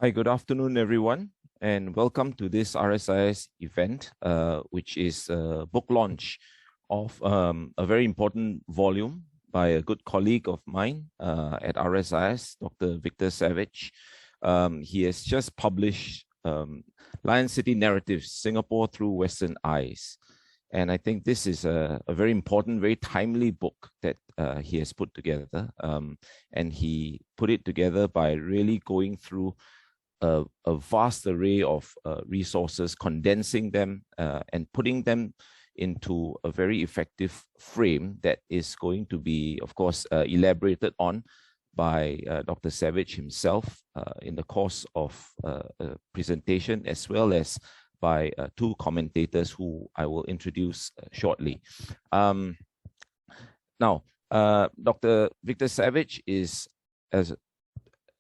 Hi, good afternoon, everyone, and welcome to this RSIS event, which is a book launch of a very important volume by a good colleague of mine at RSIS, Dr. Victor Savage. He has just published Lion City Narratives, Singapore Through Western Eyes. And I think this is a very important, very timely book that he has put together. And he put it together by really going through a vast array of resources, condensing them and putting them into a very effective frame that is going to be, of course, elaborated on by Dr. Savage himself in the course of a presentation, as well as by two commentators who I will introduce shortly. Now, Dr. Victor Savage is as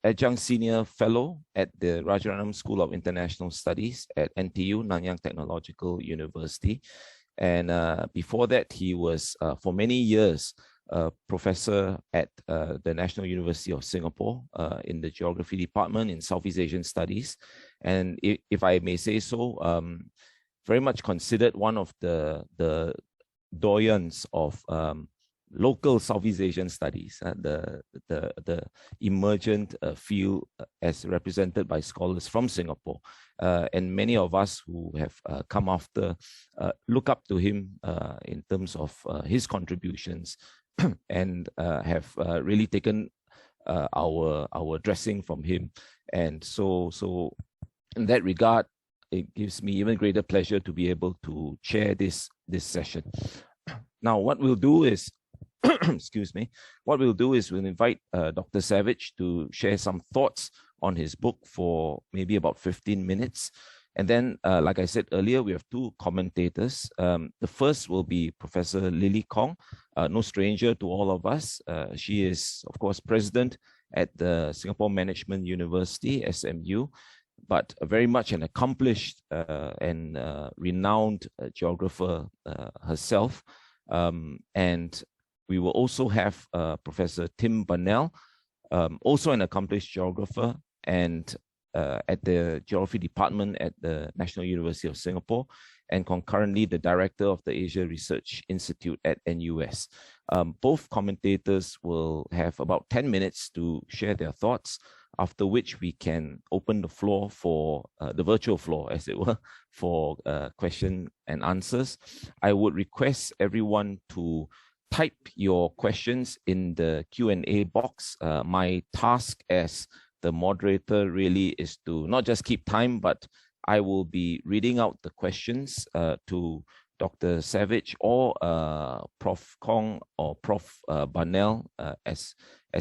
Adjunct Senior Fellow at the Rajaratnam School of International Studies at NTU, Nanyang Technological University. And before that, he was, for many years, a professor at the National University of Singapore in the Geography Department in Southeast Asian Studies. And if I may say so, very much considered one of the doyens of local Southeast Asian studies, the emergent field as represented by scholars from Singapore. And many of us who have come after look up to him in terms of his contributions and have really taken our dressing from him. And so in that regard, it gives me even greater pleasure to be able to chair this session. Now, what we'll do is, excuse me, what we'll do is we'll invite Dr. Savage to share some thoughts on his book for maybe about 15 minutes. And then, like I said earlier, we have two commentators. The first will be Professor Lily Kong, no stranger to all of us. She is, of course, president at the Singapore Management University, SMU, but very much an accomplished and renowned geographer herself. And we will also have Professor Tim Burnell, also an accomplished geographer and at the Geography Department at the National University of Singapore, and concurrently the director of the Asia Research Institute at NUS. Both commentators will have about 10 minutes to share their thoughts, after which we can open the floor for the virtual floor, as it were, for question and answers. I would request everyone to type your questions in the Q&A box. My task as the moderator really is to not just keep time, but I will be reading out the questions to Dr. Savage or Prof. Kong or Prof. Burnell as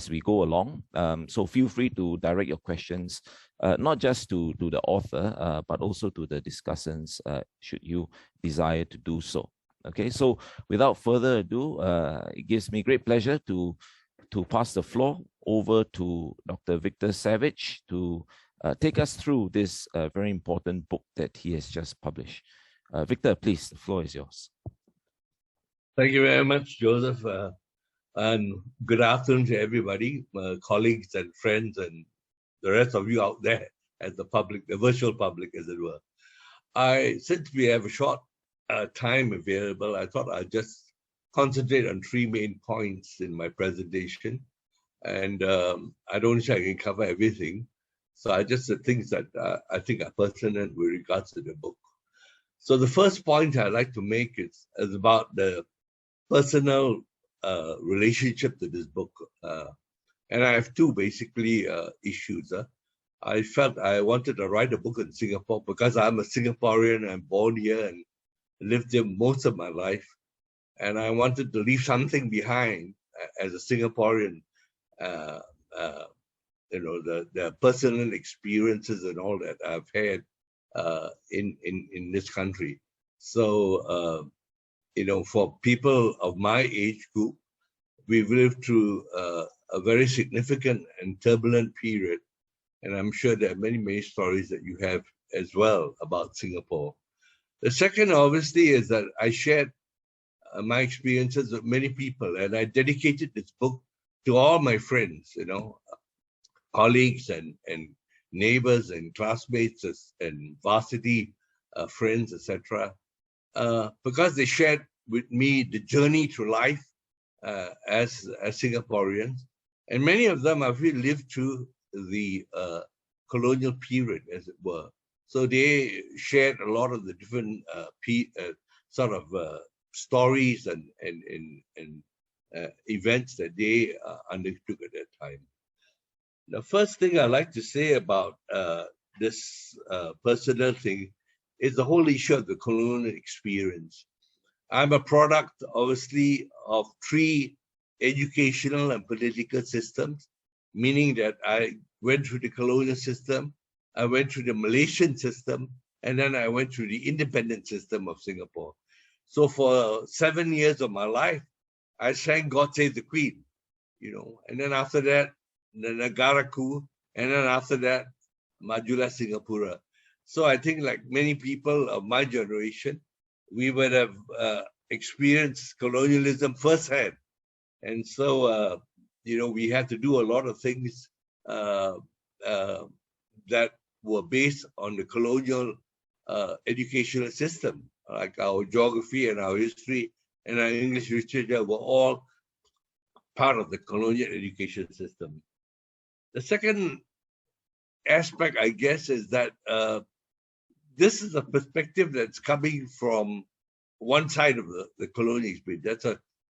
we go along. So feel free to direct your questions, not just to the author, but also to the discussants, should you desire to do so. Okay, so without further ado, it gives me great pleasure to pass the floor over to Dr. Victor Savage to take us through this very important book that he has just published. Victor, please, the floor is yours. Thank you very much, Joseph. And good afternoon to everybody, colleagues and friends and the rest of you out there at the public, the virtual public, as it were. Since we have a short time available, I thought I'd just concentrate on three main points in my presentation. And I don't think I can cover everything. So I just the things that I think are pertinent with regards to the book. So the first point I'd like to make is about the personal relationship to this book. And I have two basically issues. I felt I wanted to write a book in Singapore because I'm a Singaporean. I'm born here and lived here most of my life. And I wanted to leave something behind as a Singaporean, you know, the personal experiences and all that I've had in this country. So, you know, for people of my age group, we've lived through a very significant and turbulent period. And I'm sure there are many, many stories that you have as well about Singapore. The second, obviously, is that I shared my experiences with many people, and I dedicated this book to all my friends, you know, colleagues and neighbors and classmates and varsity friends, etc. Because they shared with me the journey through life as Singaporeans, and many of them I feel lived through the colonial period, as it were. So they shared a lot of the different sort of stories and events that they undertook at that time. The first thing I like to say about this personal thing is the whole issue of the colonial experience. I'm a product, obviously, of three educational and political systems, meaning that I went through the colonial system, I went through the Malaysian system, and then I went through the independent system of Singapore. So for 7 years of my life, I sang God Save the Queen, you know, and then after that, the Negaraku, and then after that, Majulah Singapura. So I think like many people of my generation, we would have experienced colonialism firsthand. And so, you know, we had to do a lot of things that were based on the colonial educational system, like our geography and our history and our English literature were all part of the colonial education system. The second aspect, I guess, is that this is a perspective that's coming from one side of the colonial experience.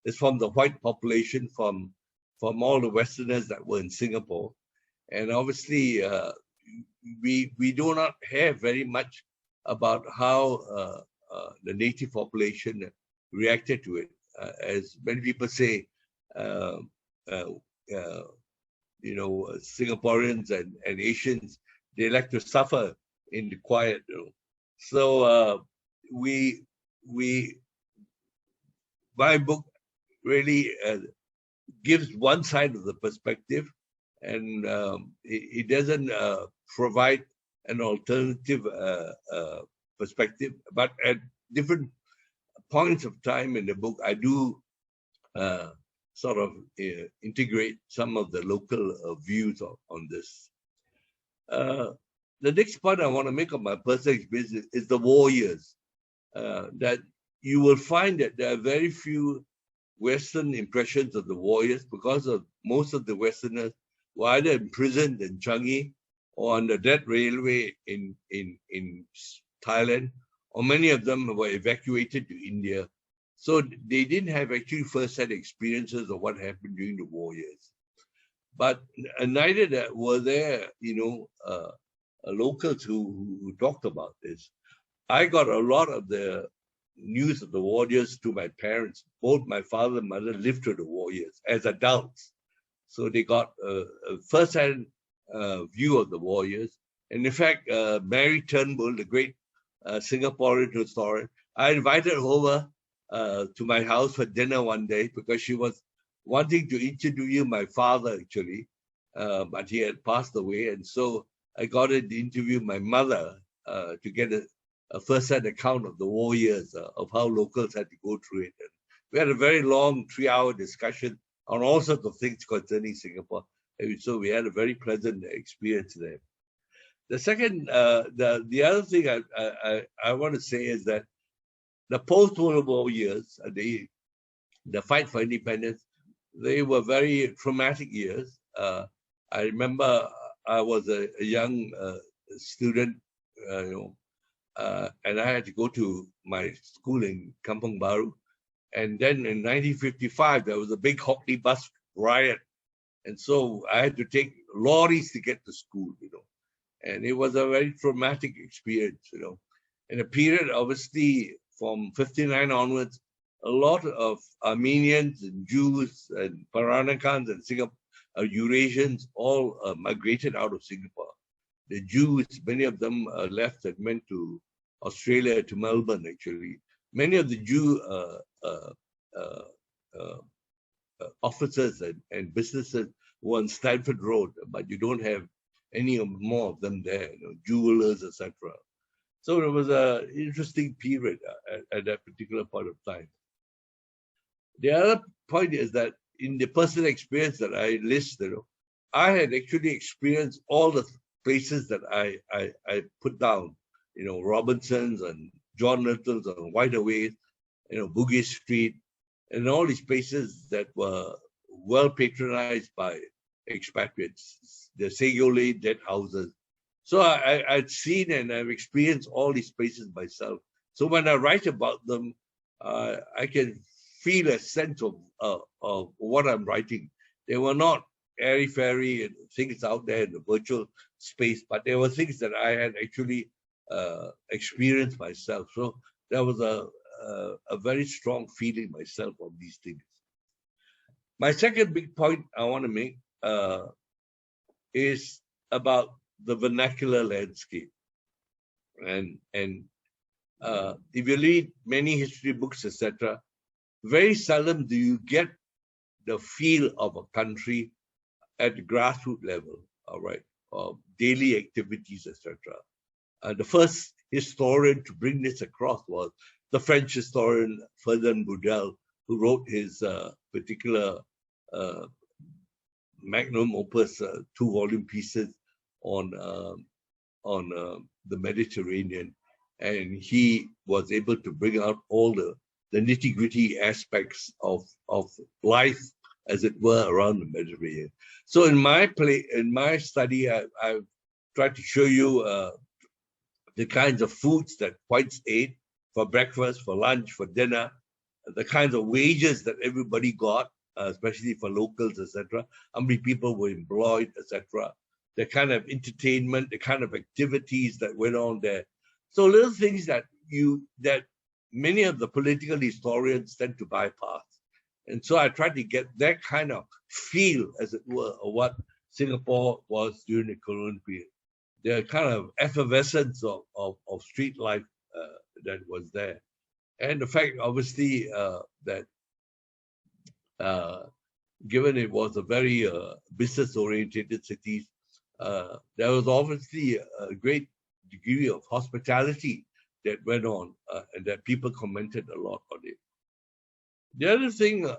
It's from the white population, from all the Westerners that were in Singapore. And obviously, we do not have very much about how the native population reacted to it. As many people say, you know, Singaporeans and Asians, they like to suffer in the quiet. You know? So my book really gives one side of the perspective, and it doesn't provide an alternative perspective. But at different points of time in the book, I do sort of integrate some of the local views on this. The next point I want to make of my personal experience is the war years. That you will find that there are very few Western impressions of the war years because of most of the Westerners were either imprisoned in Changi or on the dead railway in Thailand, or many of them were evacuated to India. So they didn't have actually first-hand experiences of what happened during the war years. But neither were there, you know, locals who talked about this. I got a lot of the news of the war years to my parents. Both my father and mother lived through the war years as adults. So they got a first-hand view of the war years. And in fact, Mary Turnbull, the great Singaporean historian, I invited her over to my house for dinner one day because she was wanting to interview my father, actually, but he had passed away. And so I got her to interview my mother to get a first-hand account of the war years, of how locals had to go through it. And we had a very long 3-hour discussion on all sorts of things concerning Singapore. And so we had a very pleasant experience there. The second, the other thing I want to say is that the post-World War years, the fight for independence, they were very traumatic years. I remember I was a young student, you know, and I had to go to my school in Kampong Baru. And then in 1955, there was a big Hockney bus riot. And so I had to take lorries to get to school, you know. And it was a very traumatic experience, you know. In a period, obviously, from 59 onwards, a lot of Armenians and Jews and Peranakans and Eurasians all migrated out of Singapore. The Jews, many of them left and went to Australia, to Melbourne, actually. Many of the Jew officers and businesses were on Stanford Road, but you don't have any more of them there, you know, jewelers, etc. So it was an interesting period at that particular point of time. The other point is that in the personal experience that I list, you know, I had actually experienced all the places that I put down, you know, Robinson's and John Little's and Wide Awake, you know, Bugis Street, and all these places that were well patronized by expatriates, the Segole dead houses. So I'd seen and I've experienced all these places myself. So when I write about them, I can feel a sense of what I'm writing. They were not airy-fairy and things out there in the virtual space, but they were things that I had actually experienced myself. So there was a very strong feeling myself of these things. My second big point I want to make is about the vernacular landscape. And if you read many history books, etc., very seldom do you get the feel of a country at the grassroots level, all right, of daily activities, etc. The first historian to bring this across was the French historian Ferdinand Boudel, who wrote his particular magnum opus, 2-volume pieces on the Mediterranean, and he was able to bring out all the nitty-gritty aspects of life, as it were, around the Mediterranean. So in my study, I've tried to show you the kinds of foods that whites ate for breakfast, for lunch, for dinner, the kinds of wages that everybody got, especially for locals, etc. How many people were employed, etc. The kind of entertainment, the kind of activities that went on there. So little things that many of the political historians tend to bypass. And so I tried to get that kind of feel, as it were, of what Singapore was during the colonial period. The kind of effervescence of street life that was there. And the fact, obviously, that given it was a very business-oriented city, there was obviously a great degree of hospitality that went on, and that people commented a lot on it. The other thing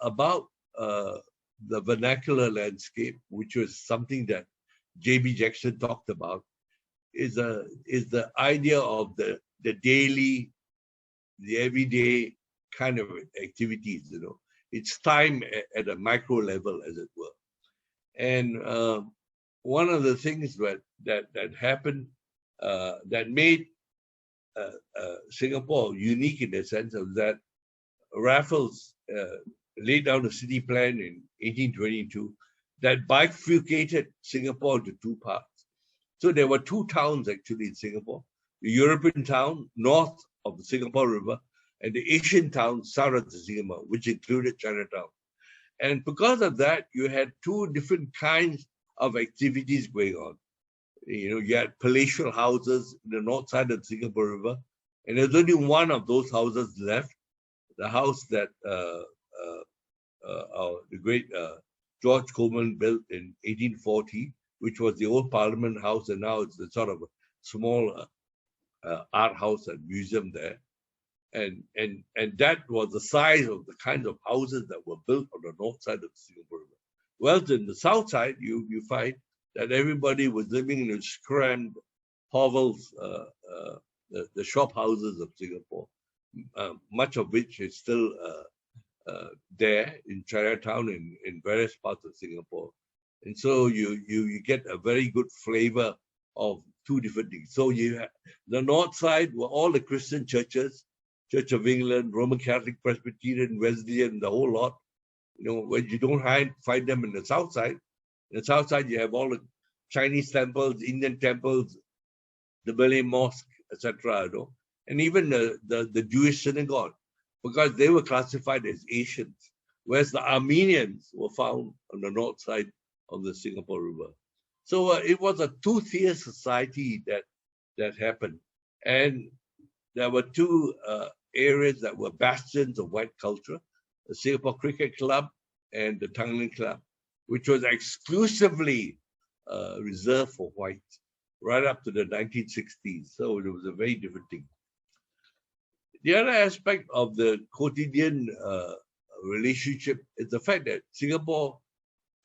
about the vernacular landscape, which was something that J.B. Jackson talked about, is the idea of the daily, the everyday kind of activities. You know, it's time at a micro level, as it were. And one of the things that happened that made Singapore unique in the sense of that Raffles laid down a city plan in 1822 that bifurcated Singapore into two parts. So there were two towns actually in Singapore: the European town north of the Singapore River and the Asian town south of the Singapore, which included Chinatown. And because of that, you had two different kinds of activities going on. You know, you had palatial houses in the north side of the Singapore River, and there's only one of those houses left, the house that the great George Coleman built in 1840, which was the old Parliament House, and now it's a sort of a small art house and museum there. And that was the size of the kinds of houses that were built on the north side of the Singapore River. Well, in the south side, you find that everybody was living in those crammed hovels, the shop houses of Singapore, much of which is still there in Chinatown in various parts of Singapore. And so you get a very good flavor of two different things. So you have, the north side were all the Christian churches, Church of England, Roman Catholic, Presbyterian, Wesleyan, the whole lot. You know, when you don't find them in the south side. In the south side, you have all the Chinese temples, Indian temples, the Malay mosque, etc. You know, and even the Jewish synagogue, because they were classified as Asians, whereas the Armenians were found on the north side of the Singapore River. So it was a two-tier society that happened, and there were two areas that were bastions of white culture: the Singapore Cricket Club and the Tanglin Club, which was exclusively reserved for whites right up to the 1960s. So it was a very different thing. The other aspect of the quotidian relationship is the fact that Singapore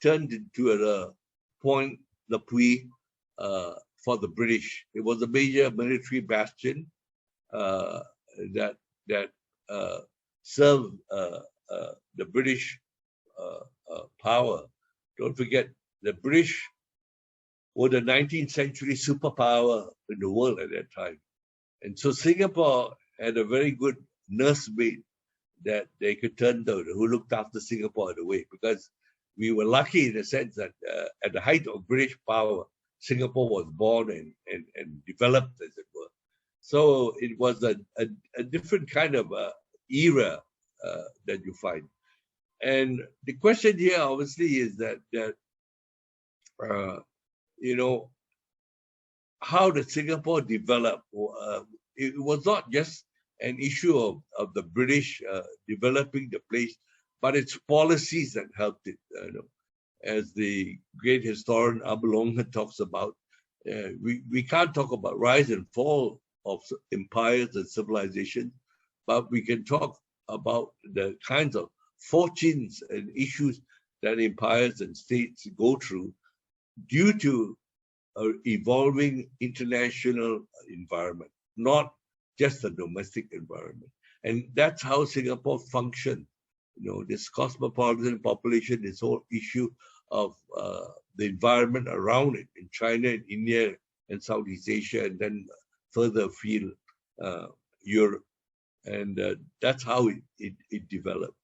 turned into a Point Lepui for the British. It was a major military bastion that served the British power. Don't forget, the British were the 19th century superpower in the world at that time. And so Singapore had a very good nursemaid that they could turn to, who looked after Singapore in a way, because we were lucky in the sense that at the height of British power, Singapore was born and developed, as it were. So it was a different kind of era that you find. And the question here, obviously, is that you know, how did Singapore develop? It was not just an issue of the British developing the place, but its policies that helped it. As the great historian Abulonga talks about, we can't talk about rise and fall of empires and civilizations, but we can talk about the kinds of fortunes and issues that empires and states go through due to an evolving international environment, not just a domestic environment. And that's how Singapore functioned. This cosmopolitan population, this whole issue of the environment around it in China and India and Southeast Asia, and then further afield, Europe. And that's how it developed.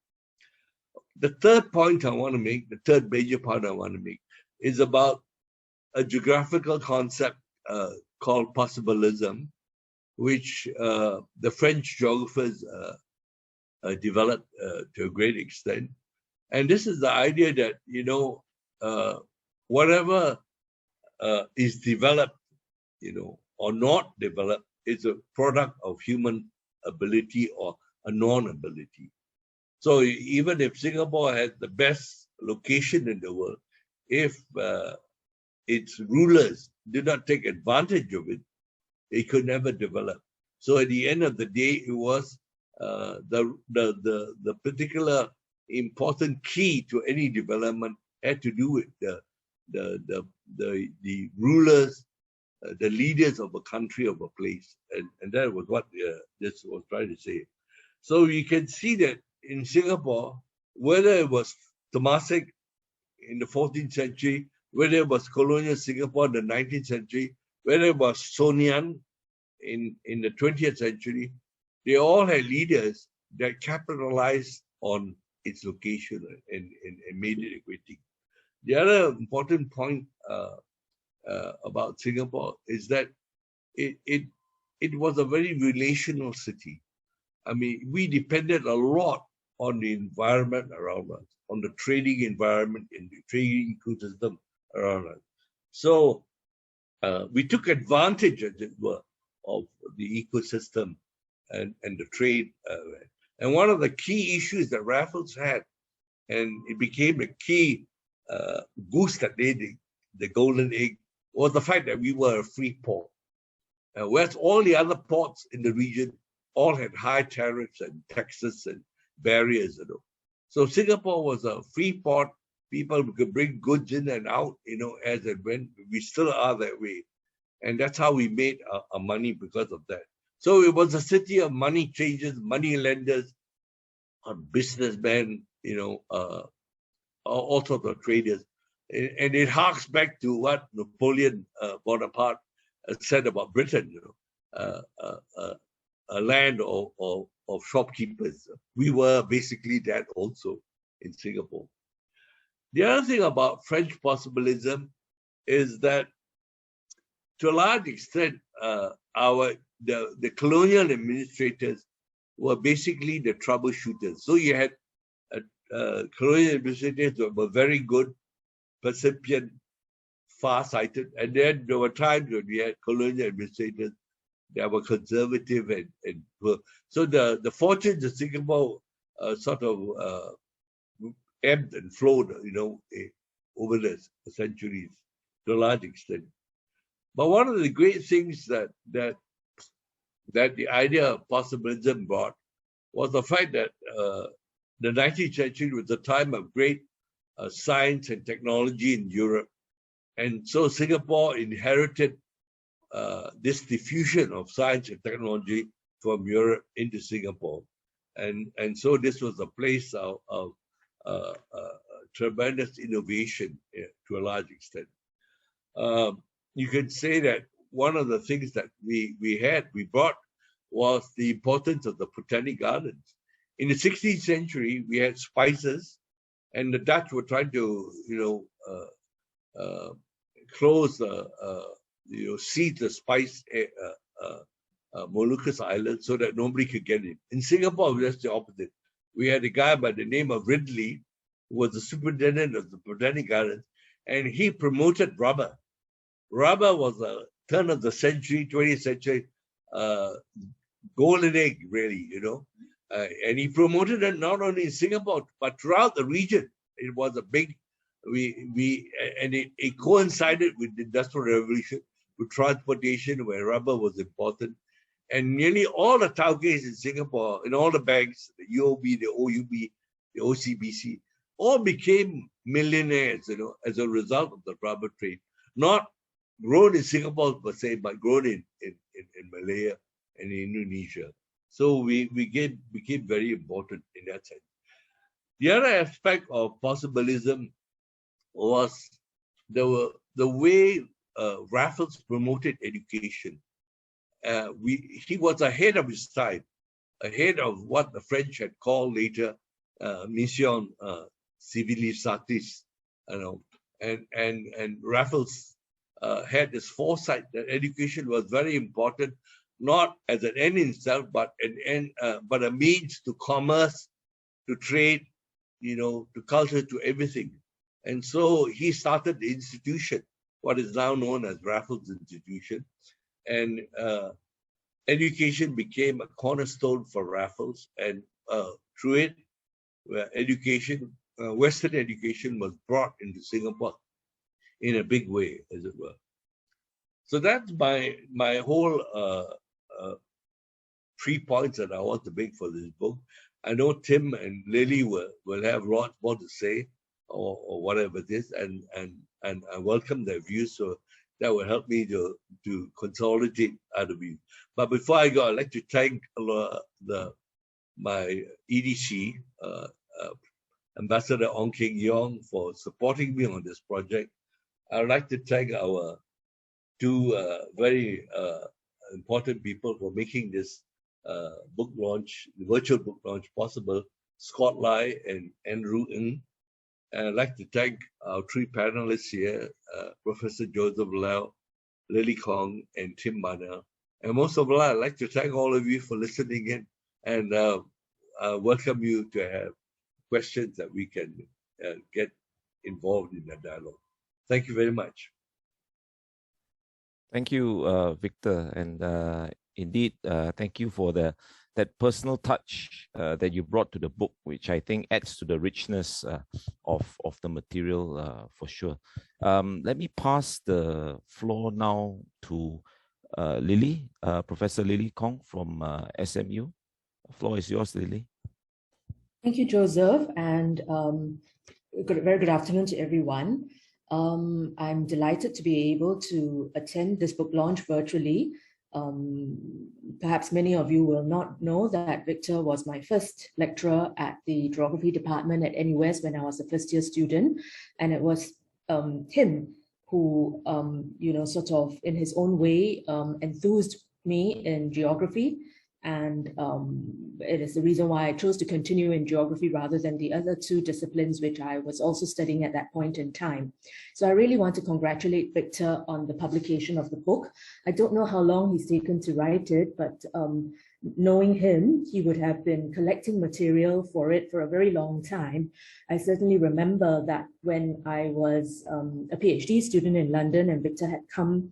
The third point I want to make, the third major point I want to make, is about a geographical concept called possibilism, which the French geographers developed to a great extent. And this is the idea that, whatever is developed, or not developed, is a product of human ability or a non-ability. So even if Singapore has the best location in the world, if its rulers did not take advantage of it, it could never develop. So at the end of the day, it was the particular important key to any development had to do with the rulers, the leaders of a country, of a place, and that was what this was trying to say. So you can see that in Singapore, whether it was Temasek in the 14th century, whether it was colonial Singapore in the 19th century, whether it was Sonian in the 20th century, they all had leaders that capitalized on its location and made it a great thing. The other important point about Singapore is that it was a very relational city. I mean, we depended a lot on the environment around us, on the trading environment and the trading ecosystem around us. So we took advantage, as it were, of the ecosystem and the trade. And one of the key issues that Raffles had, and it became a key goose that laid the golden egg, was the fact that we were a free port. Whereas all the other ports in the region all had high tariffs and taxes and barriers. So Singapore was a free port. People could bring goods in and out, as and when. We still are that way. And that's how we made our money because of that. So it was a city of money changers, money lenders, businessmen, all sorts of traders. And it harks back to what Napoleon Bonaparte said about Britain, a land of shopkeepers. We were basically that also in Singapore. The other thing about French possibilism is that, to a large extent, the colonial administrators were basically the troubleshooters. So you had colonial administrators that were very good, percipient, far-sighted, and then there were times when we had colonial administrators that were conservative and poor. So the fortunes of Singapore sort of ebbed and flowed, over the centuries to a large extent. But one of the great things that the idea of possibilism brought was the fact that the 19th century was a time of great science and technology in Europe. And so Singapore inherited this diffusion of science and technology from Europe into Singapore. And so this was a place of tremendous innovation to a large extent. You can say that one of the things that we brought was the importance of the botanic gardens. In the 16th century, we had spices, and the Dutch were trying to, close, seed the spice Moluccas Island so that nobody could get in. In Singapore, it was the opposite. We had a guy by the name of Ridley, who was the superintendent of the botanic gardens, and he promoted rubber. Rubber was a turn of the century, 20th century, golden egg, really, and he promoted it not only in Singapore, but throughout the region. It was a big, it coincided with the Industrial Revolution, with transportation, where rubber was important. And nearly all the tauges in Singapore, in all the banks, the UOB, the OUB, the OCBC, all became millionaires, as a result of the rubber trade. Not grown in Singapore per se, but grown in Malaya and in Indonesia. So we became very important in that sense. The other aspect of possibilism was the way Raffles promoted education. He was ahead of his time, ahead of what the French had called later Mission Civilisatis, and Raffles had this foresight that education was very important, not as an end in itself, but but a means to commerce, to trade, to culture, to everything. And so he started the institution, what is now known as Raffles Institution, and education became a cornerstone for Raffles, and through it, Western education was brought into Singapore in a big way, as it were. So that's my whole 3 points that I want to make for this book. I know Tim and Lily will have lots more to say, or whatever it is, and I welcome their views, so that will help me to consolidate other views. But before I go, I'd like to thank my EDC, Ambassador Ong Keng Yong, for supporting me on this project. I'd like to thank our 2 very important people for making this book launch, the virtual book launch, possible, Scott Lai and Andrew Ng. And I'd like to thank our 3 panelists here, Professor Joseph Lau, Lily Kong, and Tim Mana. And most of all, I'd like to thank all of you for listening in, and welcome you to have questions that we can get involved in the dialogue. Thank you very much. Thank you, Victor, and indeed, thank you for that personal touch that you brought to the book, which I think adds to the richness of the material for sure. Let me pass the floor now to Lily, Professor Lily Kong from SMU. The floor is yours, Lily. Thank you, Joseph, and very good afternoon to everyone. I'm delighted to be able to attend this book launch virtually. Perhaps many of you will not know that Victor was my first lecturer at the geography department at NUS when I was a first-year student, and it was him who, sort of in his own way, enthused me in geography. And it is the reason why I chose to continue in geography rather than the other 2 disciplines, which I was also studying at that point in time. So I really want to congratulate Victor on the publication of the book. I don't know how long he's taken to write it, but knowing him, he would have been collecting material for it for a very long time. I certainly remember that when I was a PhD student in London and Victor had come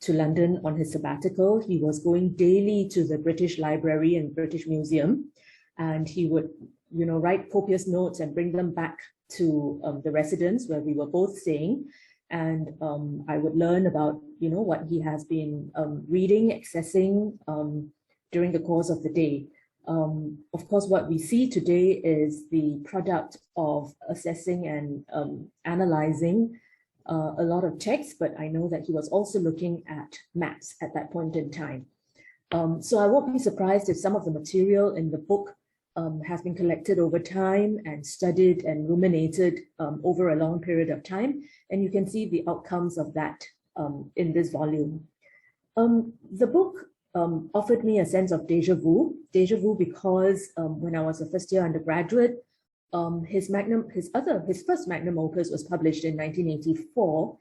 to London on his sabbatical, he was going daily to the British Library and British Museum, and he would, write copious notes and bring them back to the residence where we were both staying. And I would learn about, what he has been reading, accessing during the course of the day. Of course, what we see today is the product of assessing and analyzing a lot of text, but I know that he was also looking at maps at that point in time. So I won't be surprised if some of the material in the book has been collected over time and studied and ruminated over a long period of time. And you can see the outcomes of that in this volume. The book offered me a sense of deja vu because when I was a first-year undergraduate, his first magnum opus was published in 1984,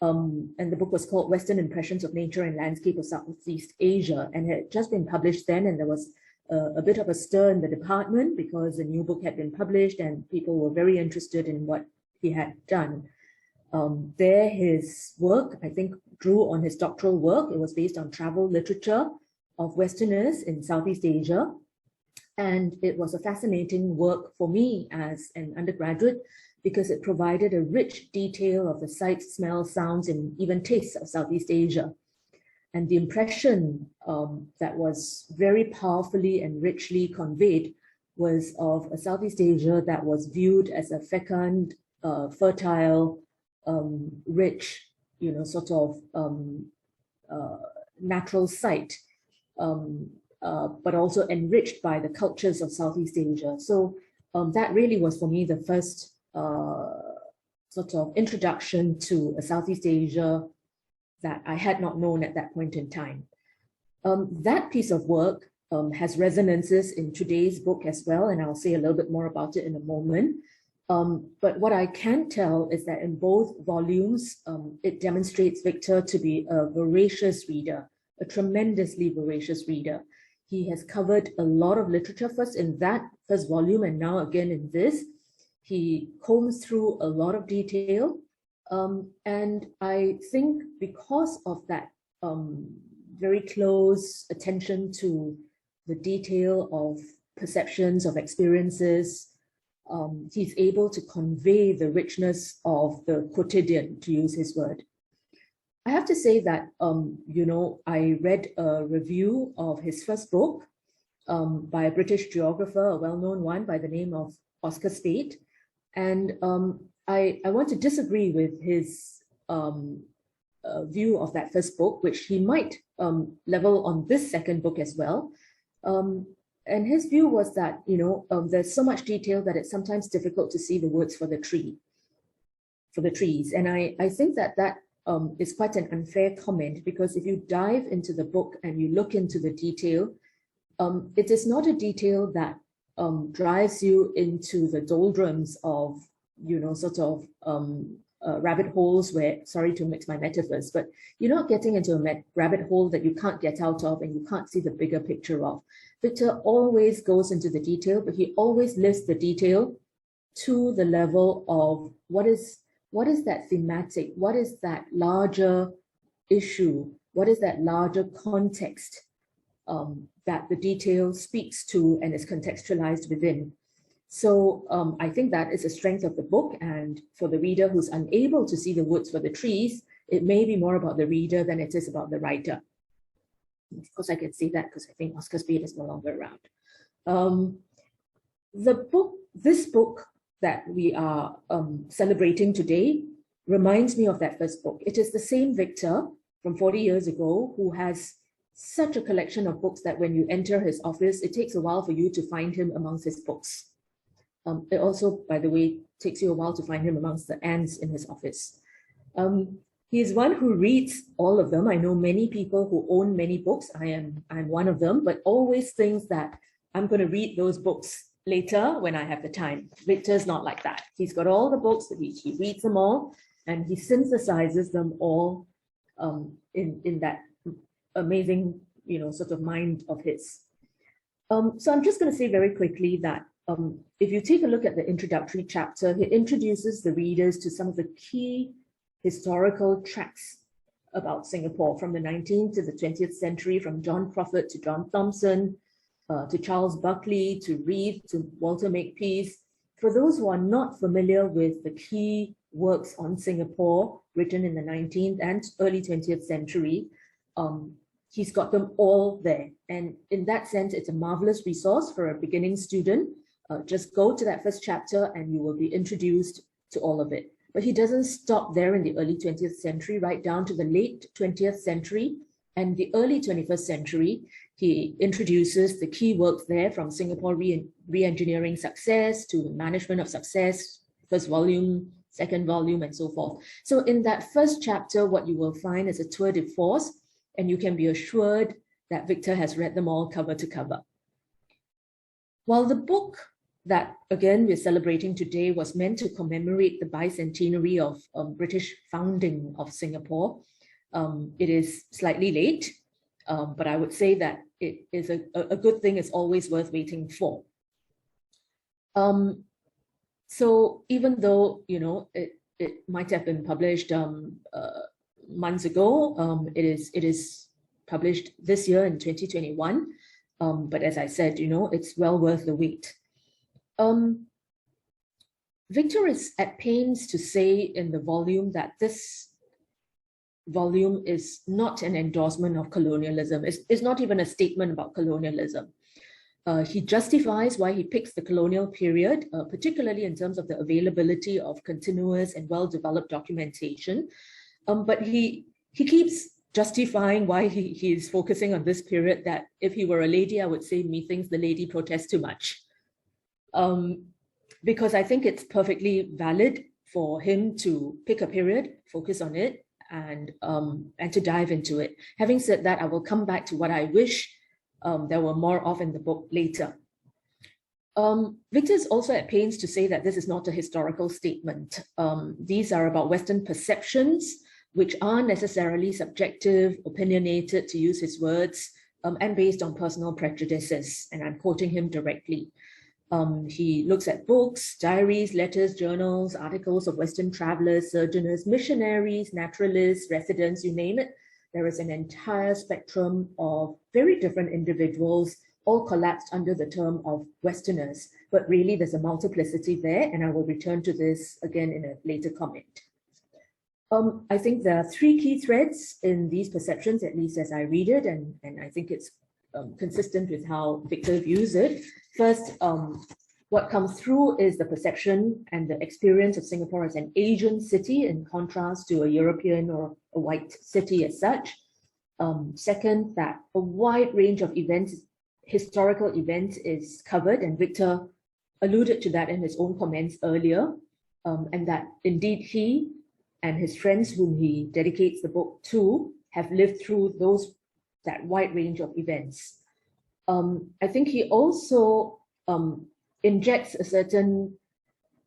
and the book was called Western Impressions of Nature and Landscape of Southeast Asia, and it had just been published then, and there was a bit of a stir in the department because the new book had been published and people were very interested in what he had done. There, his work, I think, drew on his doctoral work. It was based on travel literature of Westerners in Southeast Asia. And it was a fascinating work for me as an undergraduate because it provided a rich detail of the sights, smells, sounds, and even tastes of Southeast Asia. And the impression that was very powerfully and richly conveyed was of a Southeast Asia that was viewed as a fecund, fertile, rich, sort of natural site, but also enriched by the cultures of Southeast Asia. So that really was for me the first sort of introduction to a Southeast Asia that I had not known at that point in time. That piece of work has resonances in today's book as well, and I'll say a little bit more about it in a moment. But what I can tell is that in both volumes, it demonstrates Victor to be a voracious reader, a tremendously voracious reader. He has covered a lot of literature first in that first volume and now again in this. He combs through a lot of detail. And I think because of that very close attention to the detail of perceptions, of experiences, he's able to convey the richness of the quotidian, to use his word. I have to say that, I read a review of his first book by a British geographer, a well-known one by the name of Oscar Spade. And I want to disagree with his view of that first book, which he might level on this second book as well. And his view was that, there's so much detail that it's sometimes difficult to see the woods for the trees. And I think that is quite an unfair comment, because if you dive into the book and you look into the detail, it is not a detail that drives you into the doldrums of, rabbit holes where, sorry to mix my metaphors, but you're not getting into a rabbit hole that you can't get out of and you can't see the bigger picture of. Victor always goes into the detail, but he always lifts the detail to the level of what is that thematic, what is that larger issue, what is that larger context that the detail speaks to and is contextualized within. So I think that is a strength of the book, and for the reader who's unable to see the woods for the trees, it may be more about the reader than it is about the writer. Of course, I can say that because I think Oscar Spade is no longer around. This book that we are celebrating today reminds me of that first book. It is the same Victor from 40 years ago who has such a collection of books that when you enter his office, it takes a while for you to find him amongst his books. It also, by the way, takes you a while to find him amongst the ants in his office. He is one who reads all of them. I know many people who own many books. I'm one of them, but always thinks that I'm going to read those books later when I have the time. Victor's not like that. He's got all the books, he reads them all, and he synthesizes them all in that amazing, sort of mind of his. So I'm just going to say very quickly that if you take a look at the introductory chapter, it introduces the readers to some of the key historical tracks about Singapore from the 19th to the 20th century, from John Crawford to John Thomson, to Charles Buckley, to Reeve, to Walter Makepeace. For those who are not familiar with the key works on Singapore written in the 19th and early 20th century, he's got them all there. And in that sense, it's a marvelous resource for a beginning student. Just go to that first chapter and you will be introduced to all of it. But he doesn't stop there in the early 20th century, right down to the late 20th century and the early 21st century. He introduces the key works there, from Singapore Re-Engineering Success to Management of Success, first volume, second volume, and so forth. So in that first chapter, what you will find is a tour de force, and you can be assured that Victor has read them all cover to cover. While the book that, again, we're celebrating today was meant to commemorate the bicentenary of British founding of Singapore, it is slightly late, but I would say that it is a good thing. It's always worth waiting for. So even though, you know, it might have been published months ago, it is published this year in 2021. But as I said, you know, it's well worth the wait. Victor is at pains to say in the volume that this volume is not an endorsement of colonialism. It's not even a statement about colonialism. He justifies why he picks the colonial period, particularly in terms of the availability of continuous and well-developed documentation. But he keeps justifying why he is focusing on this period, that if he were a lady, I would say, methinks the lady protests too much. Because I think it's perfectly valid for him to pick a period, focus on it, and to dive into it. Having said that, I will come back to what I wish there were more of in the book later. Victor is also at pains to say that this is not a historical statement. These are about Western perceptions, which are necessarily subjective, opinionated, to use his words, and based on personal prejudices. And I'm quoting him directly. He looks at books, diaries, letters, journals, articles of Western travelers, sojourners, missionaries, naturalists, residents, you name it. There is an entire spectrum of very different individuals, all collapsed under the term of Westerners. But really, there's a multiplicity there, and I will return to this again in a later comment. I think there are three key threads in these perceptions, at least as I read it, and I think it's consistent with how Victor views it. First, what comes through is the perception and the experience of Singapore as an Asian city in contrast to a European or a white city as such. Second, that a wide range of events, historical events, is covered, and Victor alluded to that in his own comments earlier, and that indeed he and his friends whom he dedicates the book to have lived through that wide range of events. I think he also injects a certain,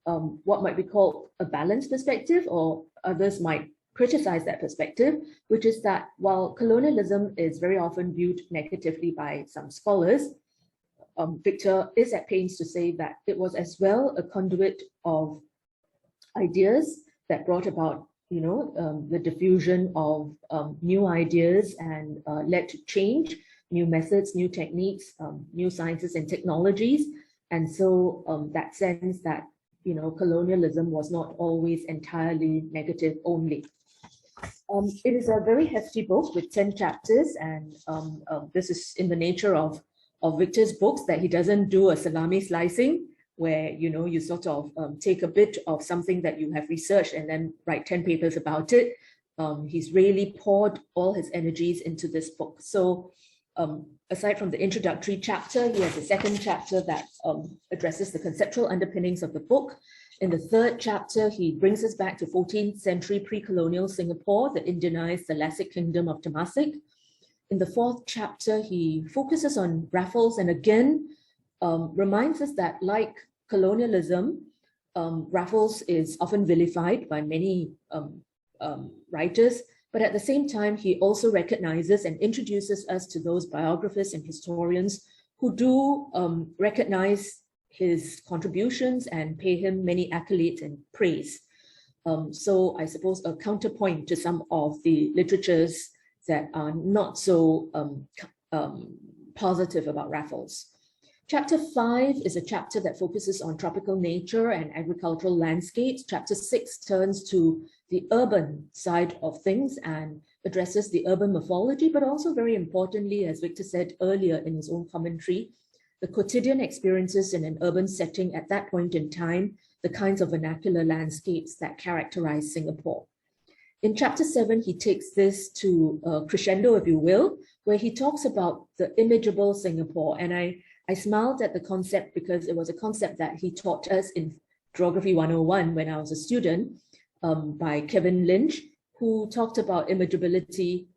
what might be called a balanced perspective, or others might criticize that perspective, which is that while colonialism is very often viewed negatively by some scholars, Victor is at pains to say that it was as well a conduit of ideas that brought about, you know, the diffusion of new ideas and led to change, new methods, new techniques, new sciences and technologies. And so that sense that, you know, colonialism was not always entirely negative only. It is a very hefty book with 10 chapters, and this is in the nature of Victor's books, that he doesn't do a salami slicing, where, you know, you sort of take a bit of something that you have researched and then write 10 papers about it. He's really poured all his energies into this book. So aside from the introductory chapter, he has a second chapter that addresses the conceptual underpinnings of the book. In the third chapter, he brings us back to 14th century pre-colonial Singapore, the Indianized Thalassic Kingdom of Temasek. In the fourth chapter, he focuses on Raffles and again reminds us that, like colonialism, Raffles is often vilified by many writers, but at the same time, he also recognizes and introduces us to those biographers and historians who do recognize his contributions and pay him many accolades and praise. So I suppose a counterpoint to some of the literatures that are not so positive about Raffles. Chapter 5 is a chapter that focuses on tropical nature and agricultural landscapes. Chapter 6 turns to the urban side of things and addresses the urban morphology, but also very importantly, as Victor said earlier in his own commentary, the quotidian experiences in an urban setting at that point in time, the kinds of vernacular landscapes that characterize Singapore. In chapter 7, he takes this to a crescendo, if you will, where he talks about the imageable Singapore. And I smiled at the concept because it was a concept that he taught us in Geography 101 when I was a student, by Kevin Lynch, who talked about imageability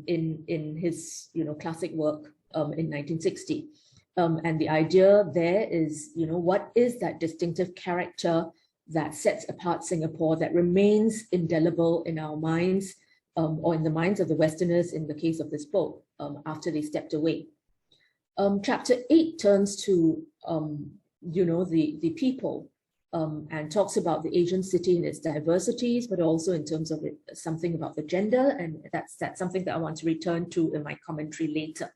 in his classic work in 1960. And the idea there is, what is that distinctive character that sets apart Singapore, that remains indelible in our minds, or in the minds of the Westerners in the case of this book, after they stepped away. Chapter 8 turns to, the people, and talks about the Asian city and its diversities, but also in terms of something about the gender, and that's something that I want to return to in my commentary later.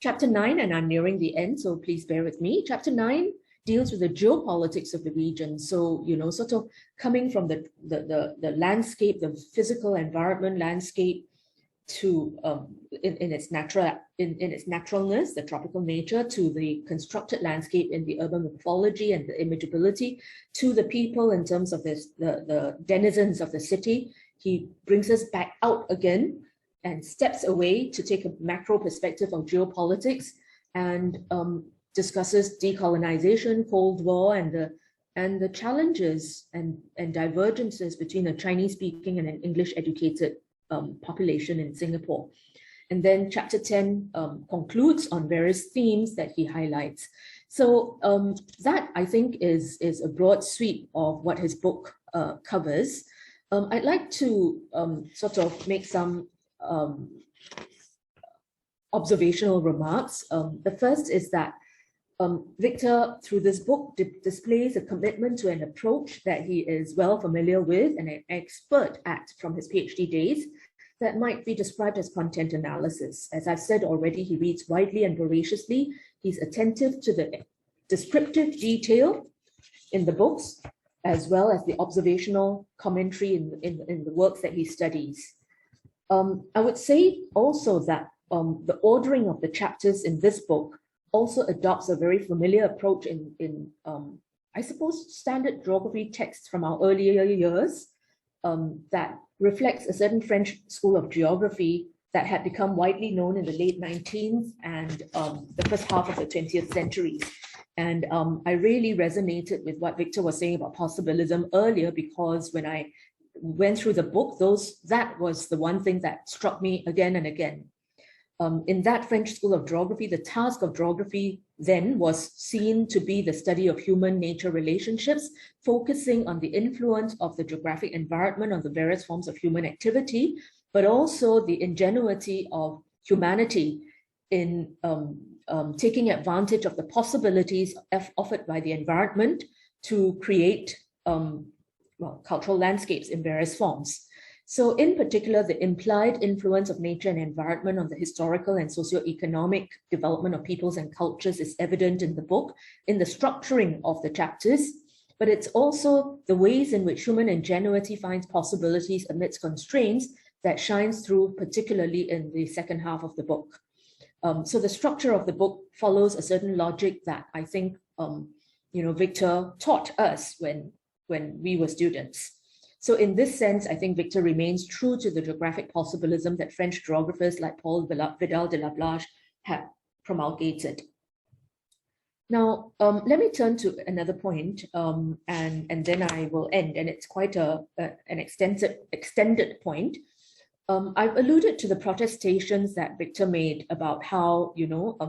Chapter 9, and I'm nearing the end, so please bear with me. Chapter 9 deals with the geopolitics of the region. So, sort of coming from the landscape, the physical environment landscape, to in its naturalness, the tropical nature, to the constructed landscape in the urban morphology and the imageability, to the people in terms of the denizens of the city. He brings us back out again and steps away to take a macro perspective of geopolitics, and discusses decolonization, Cold War, and the challenges and divergences between a Chinese-speaking and an English-educated population in Singapore. And then chapter 10 concludes on various themes that he highlights. So that, I think, is a broad sweep of what his book covers. I'd like to sort of make some observational remarks. The first is that Victor, through this book, displays a commitment to an approach that he is well familiar with and an expert at from his PhD days, that might be described as content analysis. As I've said already, he reads widely and voraciously. He's attentive to the descriptive detail in the books, as well as the observational commentary in the works that he studies. I would say also that the ordering of the chapters in this book also adopts a very familiar approach in I suppose, standard geography texts from our earlier years, that reflects a certain French school of geography that had become widely known in the late 19th and the first half of the 20th centuries. And I really resonated with what Victor was saying about possibilism earlier, because when I went through the book, that was the one thing that struck me again and again. In that French school of geography, the task of geography then was seen to be the study of human-nature relationships, focusing on the influence of the geographic environment on the various forms of human activity, but also the ingenuity of humanity in taking advantage of the possibilities offered by the environment to create cultural landscapes in various forms. So in particular, the implied influence of nature and environment on the historical and socio-economic development of peoples and cultures is evident in the book, in the structuring of the chapters, but it's also the ways in which human ingenuity finds possibilities amidst constraints that shines through, particularly in the second half of the book. So the structure of the book follows a certain logic that I think Victor taught us when we were students. So in this sense, I think Victor remains true to the geographic possibilism that French geographers like Paul Vidal de la Plage had promulgated. Now, let me turn to another point, and then I will end, and it's quite an extended point. I've alluded to the protestations that Victor made about how,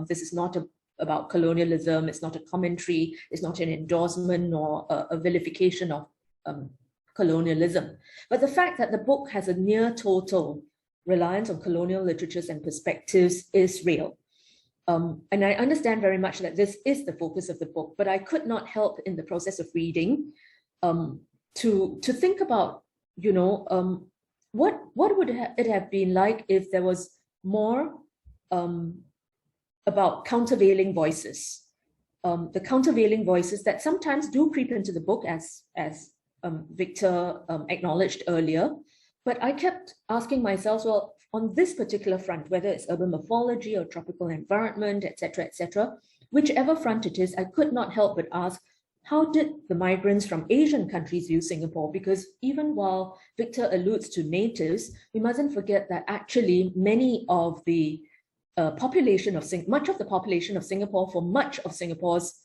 this is not about colonialism, it's not a commentary, it's not an endorsement nor a vilification of colonialism. But the fact that the book has a near total reliance on colonial literatures and perspectives is real. And I understand very much that this is the focus of the book, but I could not help in the process of reading to think about, what would it have been like if there was more about countervailing voices, the countervailing voices that sometimes do creep into the book, as Victor acknowledged earlier. But I kept asking myself, well, on this particular front, whether it's urban morphology or tropical environment, etc., Whichever front it is, I could not help but ask, how did the migrants from Asian countries view Singapore? Because even while Victor alludes to natives, we mustn't forget that actually many of the much of the population of Singapore for much of Singapore's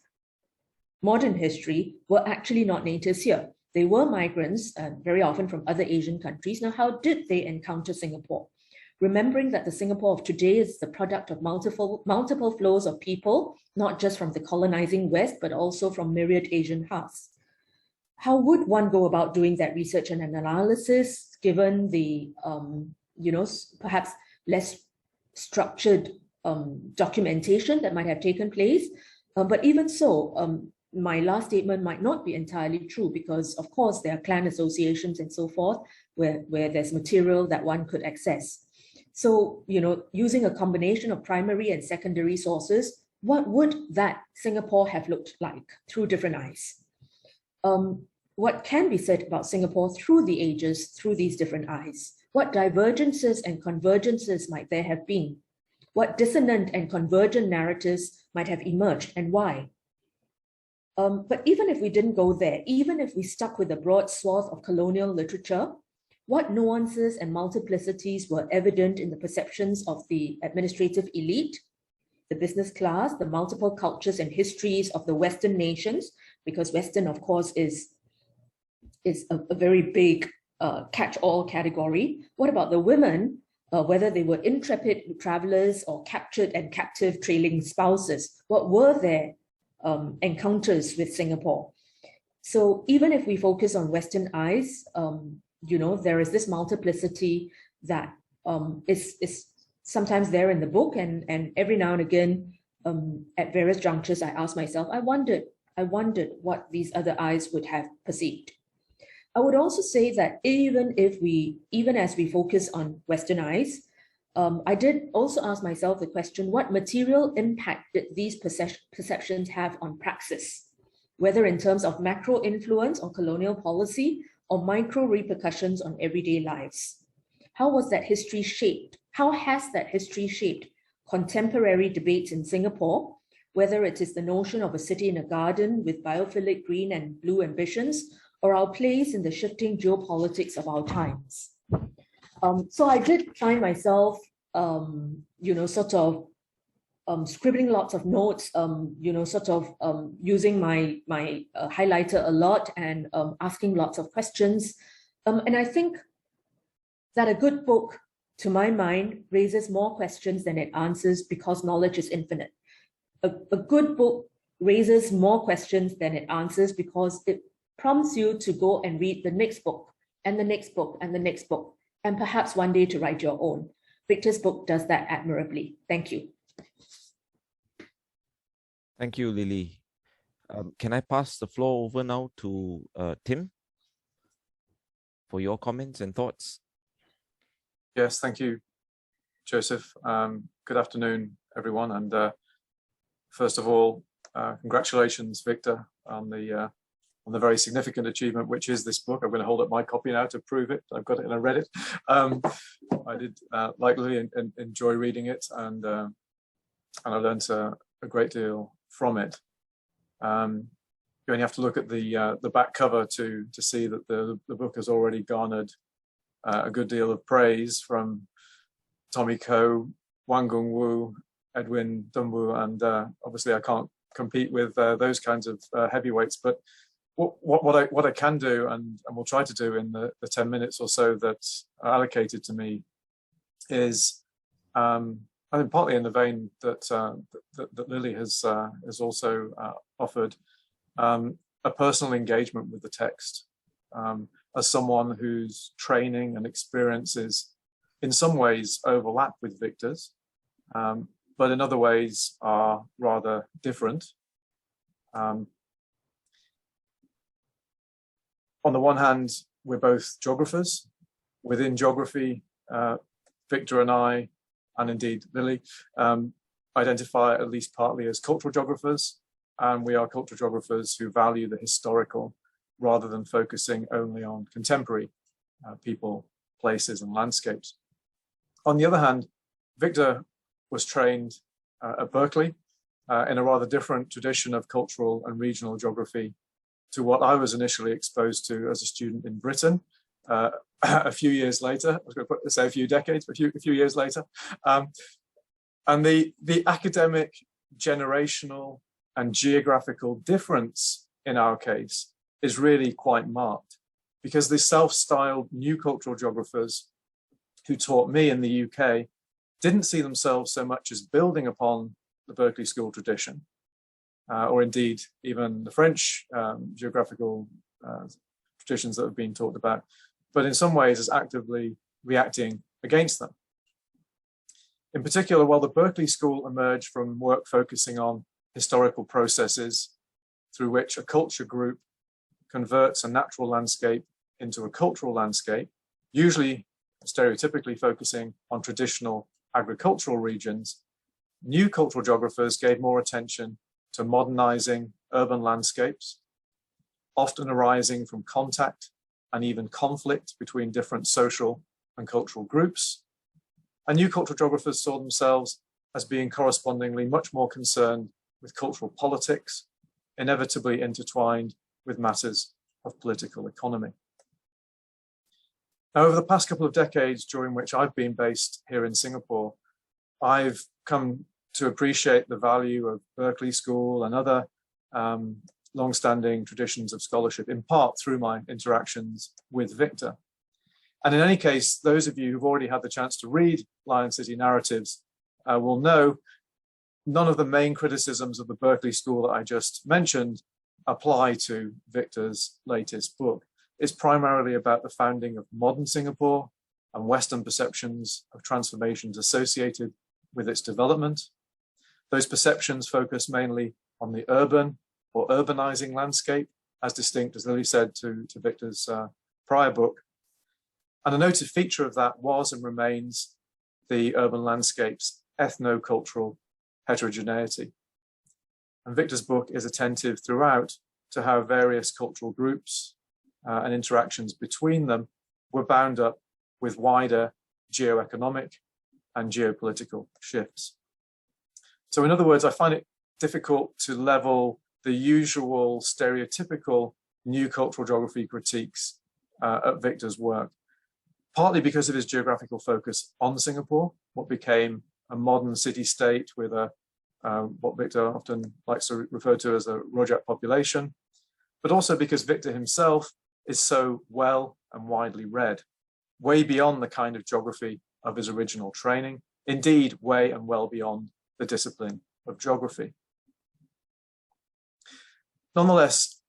modern history were actually not natives here. They were migrants, very often from other Asian countries. Now, how did they encounter Singapore? Remembering that the Singapore of today is the product of multiple flows of people, not just from the colonizing West, but also from myriad Asian hearts. How would one go about doing that research and analysis, given the, perhaps less structured documentation that might have taken place? But even so, my last statement might not be entirely true, because of course there are clan associations and so forth where there's material that one could access. So, using a combination of primary and secondary sources, what would that Singapore have looked like through different eyes? What can be said about Singapore through the ages, through these different eyes? What divergences and convergences might there have been? What dissonant and convergent narratives might have emerged, and why? But even if we didn't go there, even if we stuck with the broad swath of colonial literature, what nuances and multiplicities were evident in the perceptions of the administrative elite, the business class, the multiple cultures and histories of the Western nations, because Western, of course, is a very big catch-all category. What about the women, whether they were intrepid travelers or captured and captive trailing spouses? What were their encounters with Singapore? So even if we focus on Western eyes, there is this multiplicity that is sometimes there in the book, and every now and again, at various junctures, I asked myself, I wondered what these other eyes would have perceived. I would also say that even as we focus on Western eyes, I did also ask myself the question, what material impact did these perceptions have on praxis, whether in terms of macro influence or colonial policy, or micro repercussions on everyday lives? How was that history shaped? How has that history shaped contemporary debates in Singapore, whether it is the notion of a city in a garden with biophilic green and blue ambitions, or our place in the shifting geopolitics of our times? So I did find myself, scribbling lots of notes, using my highlighter a lot and asking lots of questions. And I think that a good book, to my mind, raises more questions than it answers, because knowledge is infinite. A good book raises more questions than it answers, because it prompts you to go and read the next book and the next book and the next book, and perhaps one day to write your own. Victor's book does that admirably. Thank you. Thank you, Lily. Can I pass the floor over now to Tim for your comments and thoughts? Yes, thank you, Joseph. Good afternoon, everyone. And first of all, congratulations, Victor, on the very significant achievement, which is this book. I'm going to hold up my copy now to prove it. I've got it and I read it. I did like Lily and enjoy reading it, and I learned a great deal from it. You only have to look at the back cover to see that the book has already garnered a good deal of praise from Tommy Koh, Wang Gungwu, Edwin Dumbu, and obviously I can't compete with those kinds of heavyweights. But what I can do, and will try to do in the 10 minutes or so that are allocated to me, is I think partly in the vein that that Lily has also offered, a personal engagement with the text, as someone whose training and experiences in some ways overlap with Victor's, but in other ways are rather different. On the one hand, we're both geographers. Within geography, Victor and I, and indeed Lily, identify at least partly as cultural geographers, and we are cultural geographers who value the historical rather than focusing only on contemporary people, places, and landscapes. On the other hand, Victor was trained at Berkeley, in a rather different tradition of cultural and regional geography to what I was initially exposed to as a student in Britain. A few years later, I was going to say a few decades, but a few years later. And the academic, generational, and geographical difference in our case is really quite marked, because the self-styled new cultural geographers who taught me in the UK didn't see themselves so much as building upon the Berkeley School tradition, or indeed even the French geographical traditions that have been talked about, but in some ways as actively reacting against them. In particular, while the Berkeley School emerged from work focusing on historical processes through which a culture group converts a natural landscape into a cultural landscape, usually stereotypically focusing on traditional agricultural regions, new cultural geographers gave more attention to modernizing urban landscapes, often arising from contact and even conflict between different social and cultural groups. And new cultural geographers saw themselves as being correspondingly much more concerned with cultural politics, inevitably intertwined with matters of political economy. Now, over the past couple of decades during which I've been based here in Singapore, I've come to appreciate the value of Berkeley School and other long-standing traditions of scholarship, in part through my interactions with Victor. And in any case, those of you who've already had the chance to read Lion City Narratives will know none of the main criticisms of the Berkeley School that I just mentioned apply to Victor's latest book. It's primarily about the founding of modern Singapore and Western perceptions of transformations associated with its development. Those perceptions focus mainly on the urban or urbanizing landscape, as distinct, as Lily said, to Victor's prior book. And a noted feature of that was and remains the urban landscape's ethno-cultural heterogeneity. And Victor's book is attentive throughout to how various cultural groups and interactions between them were bound up with wider geoeconomic and geopolitical shifts. So in other words, I find it difficult to level the usual stereotypical new cultural geography critiques at Victor's work, partly because of his geographical focus on Singapore, what became a modern city-state with what Victor often likes to refer to as a Rojak population, but also because Victor himself is so well and widely read, way beyond the kind of geography of his original training, indeed way and well beyond the discipline of geography. Nonetheless,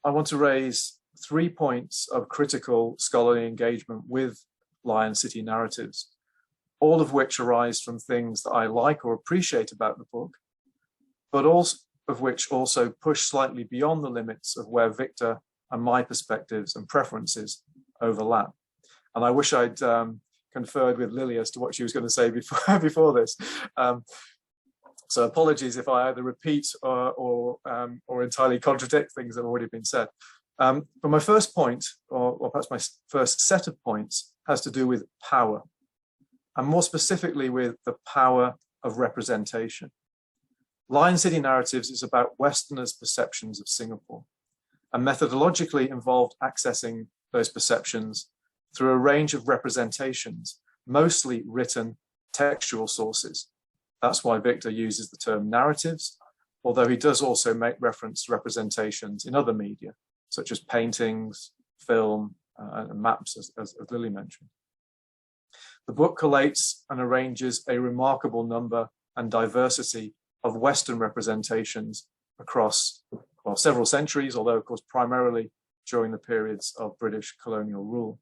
I want to raise 3 points of critical scholarly engagement with Lion City Narratives, all of which arise from things that I like or appreciate about the book, but also of which also push slightly beyond the limits of where Victor and my perspectives and preferences overlap. And I wish I'd conferred with Lily as to what she was going to say before this. So apologies if I either repeat or entirely contradict things that have already been said. But my first point, or perhaps my first set of points, has to do with power, and more specifically with the power of representation. Lion City Narratives is about Westerners' perceptions of Singapore, and methodologically involved accessing those perceptions through a range of representations, mostly written textual sources. That's why Victor uses the term narratives, although he does also make reference to representations in other media, such as paintings, film, and maps, as Lily mentioned. The book collates and arranges a remarkable number and diversity of Western representations across, well, several centuries, although of course primarily during the periods of British colonial rule.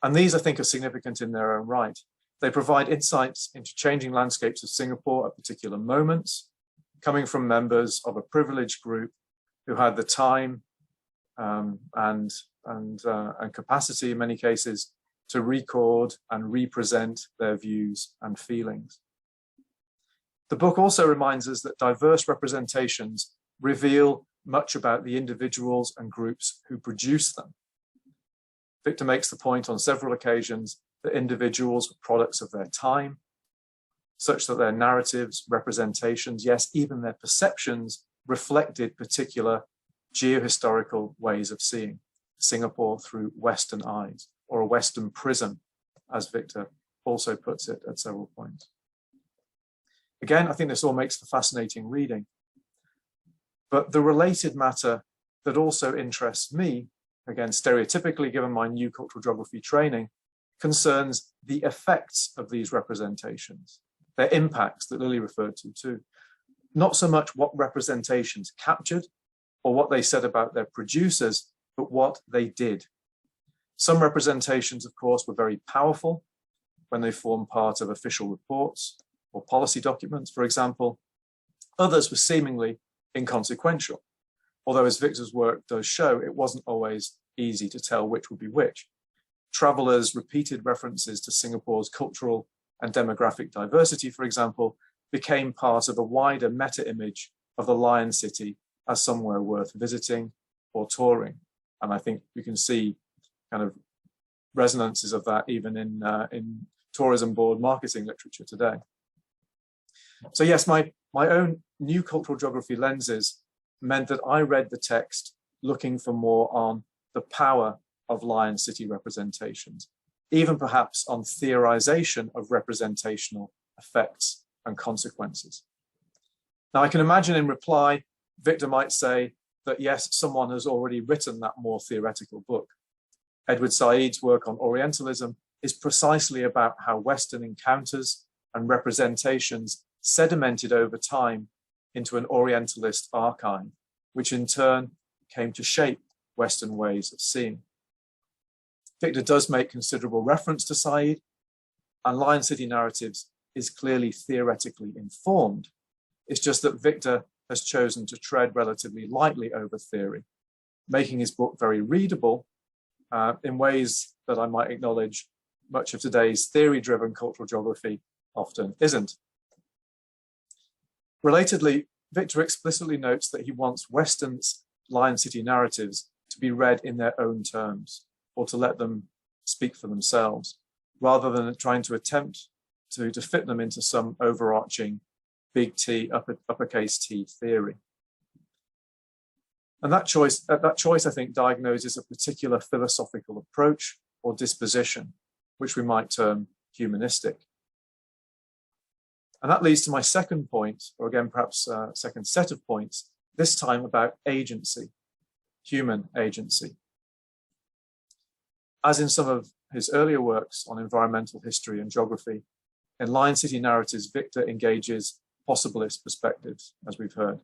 And these, I think, are significant in their own right. They provide insights into changing landscapes of Singapore at particular moments, coming from members of a privileged group who had the time and capacity in many cases to record and represent their views and feelings. The book also reminds us that diverse representations reveal much about the individuals and groups who produce them. Victor makes the point on several occasions that individuals are products of their time, such that their narratives, representations, yes, even their perceptions reflected particular geohistorical ways of seeing Singapore through Western eyes, or a Western prism, as Victor also puts it at several points. Again, I think this all makes for fascinating reading. But the related matter that also interests me, again, stereotypically given my new cultural geography training, concerns the effects of these representations, their impacts that Lily referred to too. Not so much what representations captured or what they said about their producers, but what they did. Some representations, of course, were very powerful when they formed part of official reports or policy documents, for example. Others were seemingly inconsequential, although as Victor's work does show, it wasn't always easy to tell which would be which. Travelers' repeated references to Singapore's cultural and demographic diversity, for example, became part of a wider meta-image of the Lion City as somewhere worth visiting or touring. And I think you can see kind of resonances of that even in tourism board marketing literature today. So yes, my own new cultural geography lenses meant that I read the text looking for more on the power of Lion City representations, even perhaps on theorization of representational effects and consequences. Now, I can imagine in reply, Victor might say that yes, someone has already written that more theoretical book. Edward Said's work on Orientalism is precisely about how Western encounters and representations sedimented over time into an Orientalist archive, which in turn came to shape Western ways of seeing. Victor does make considerable reference to Said, and Lion City Narratives is clearly theoretically informed. It's just that Victor has chosen to tread relatively lightly over theory, making his book very readable in ways that I might acknowledge much of today's theory-driven cultural geography often isn't. Relatedly, Victor explicitly notes that he wants Western's Lion City narratives to be read in their own terms, or to let them speak for themselves, rather than trying to attempt to fit them into some overarching big T, uppercase T theory. And that choice, I think, diagnoses a particular philosophical approach or disposition, which we might term humanistic. And that leads to my second point, or again, perhaps a second set of points, this time about agency, human agency. As in some of his earlier works on environmental history and geography, in Lion City Narratives, Victor engages possibilist perspectives, as we've heard.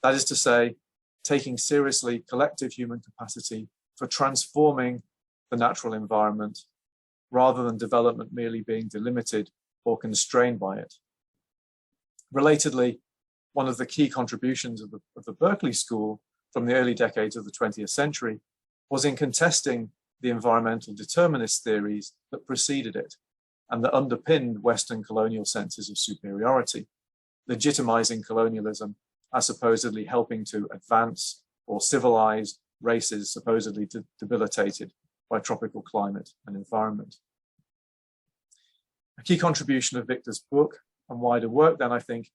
That is to say, taking seriously collective human capacity for transforming the natural environment, rather than development merely being delimited or constrained by it. Relatedly, one of the key contributions of the Berkeley School from the early decades of the 20th century was in contesting the environmental determinist theories that preceded it and that underpinned Western colonial senses of superiority, legitimizing colonialism as supposedly helping to advance or civilize races supposedly debilitated by tropical climate and environment. A key contribution of Victor's book and wider work then, I think,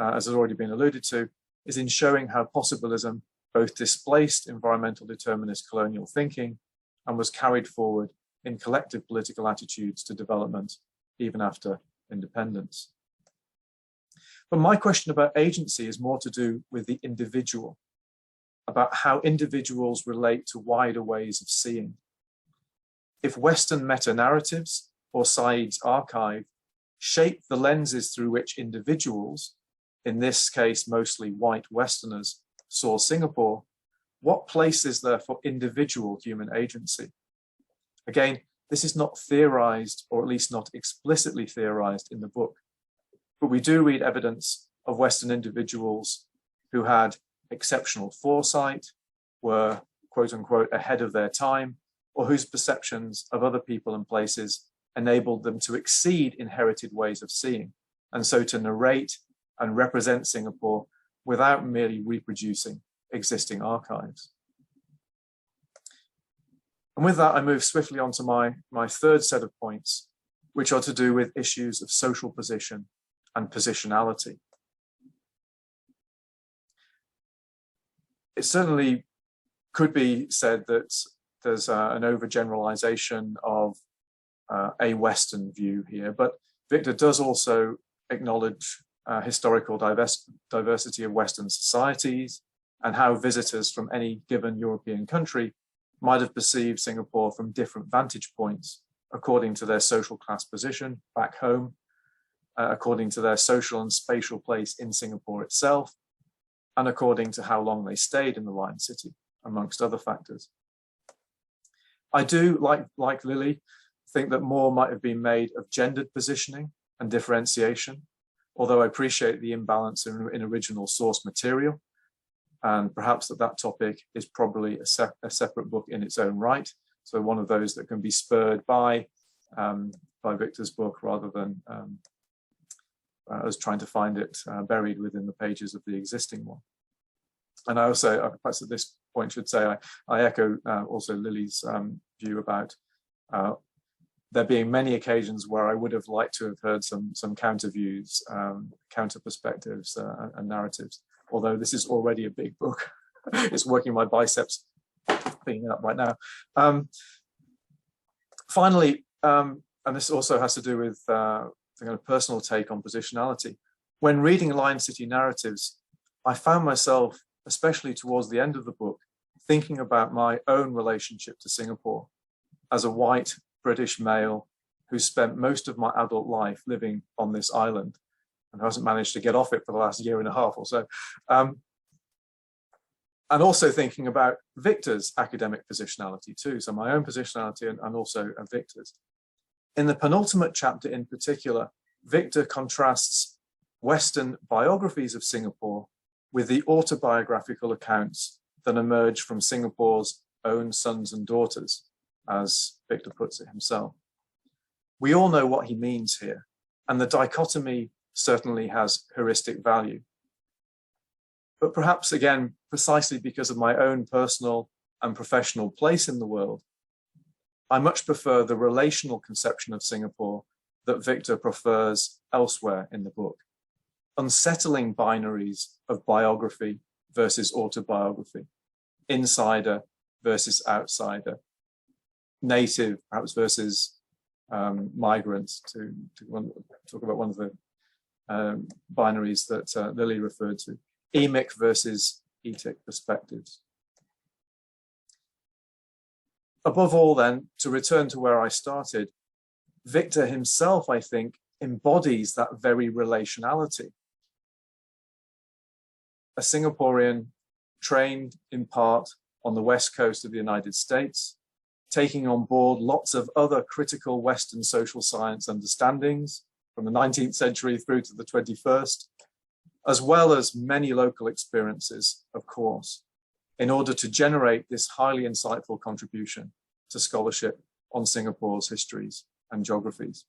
as has already been alluded to, is in showing how possibilism both displaced environmental determinist colonial thinking and was carried forward in collective political attitudes to development even after independence. But my question about agency is more to do with the individual, about how individuals relate to wider ways of seeing. If Western meta-narratives or Said's archive shape the lenses through which individuals, in this case mostly white Westerners, saw Singapore, what place is there for individual human agency? Again, this is not theorized, or at least not explicitly theorized in the book, but we do read evidence of Western individuals who had exceptional foresight, were quote unquote ahead of their time, or whose perceptions of other people and places enabled them to exceed inherited ways of seeing, and so to narrate and represent Singapore without merely reproducing existing archives. And with that, I move swiftly on to my third set of points, which are to do with issues of social position and positionality. It certainly could be said that there's an overgeneralization of a Western view here, but Victor does also acknowledge historical diversity of Western societies and how visitors from any given European country might have perceived Singapore from different vantage points according to their social class position back home, according to their social and spatial place in Singapore itself, and according to how long they stayed in the Lion City, amongst other factors. I do, like Lily, think that more might have been made of gendered positioning and differentiation, although I appreciate the imbalance in original source material, and perhaps that topic is probably a separate book in its own right. So one of those that can be spurred by Victor's book rather than us trying to find it buried within the pages of the existing one. And I also, perhaps at this point should say, I echo also Lily's view about there being many occasions where I would have liked to have heard some counter views, counter perspectives and narratives. Although this is already a big book, it's working my biceps picking it up right now. Finally, and this also has to do with the kind of personal take on positionality. When reading Lion City narratives, I found myself, especially towards the end of the book, thinking about my own relationship to Singapore as a white British male who spent most of my adult life living on this island and hasn't managed to get off it for the last year and a half or so. And also thinking about Victor's academic positionality too, so my own positionality and also Victor's. In the penultimate chapter in particular, Victor contrasts Western biographies of Singapore with the autobiographical accounts that emerge from Singapore's own sons and daughters, as Victor puts it himself. We all know what he means here, and the dichotomy certainly has heuristic value. But perhaps again, precisely because of my own personal and professional place in the world, I much prefer the relational conception of Singapore that Victor prefers elsewhere in the book. Unsettling binaries of biography versus autobiography, insider versus outsider, native perhaps versus migrants, to talk about one of the binaries that Lily referred to, emic versus etic perspectives. Above all then, to return to where I started, Victor himself, I think, embodies that very relationality. A Singaporean trained in part on the west coast of the United States, taking on board lots of other critical Western social science understandings from the 19th century through to the 21st, as well as many local experiences, of course, in order to generate this highly insightful contribution to scholarship on Singapore's histories and geographies.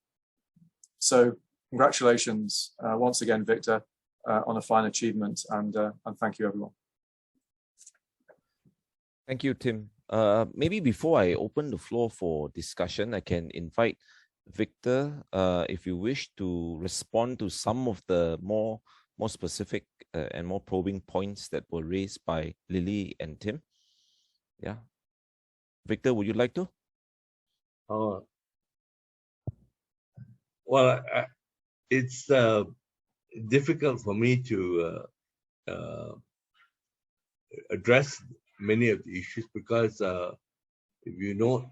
So congratulations once again, Victor, on a fine achievement, and thank you, everyone. Thank you, Tim. Maybe before I open the floor for discussion, I can invite Victor, if you wish, to respond to some of the more specific and more probing points that were raised by Lily and Tim. Yeah. Victor, would you like to? Well, it's difficult for me to address many of the issues because if you know,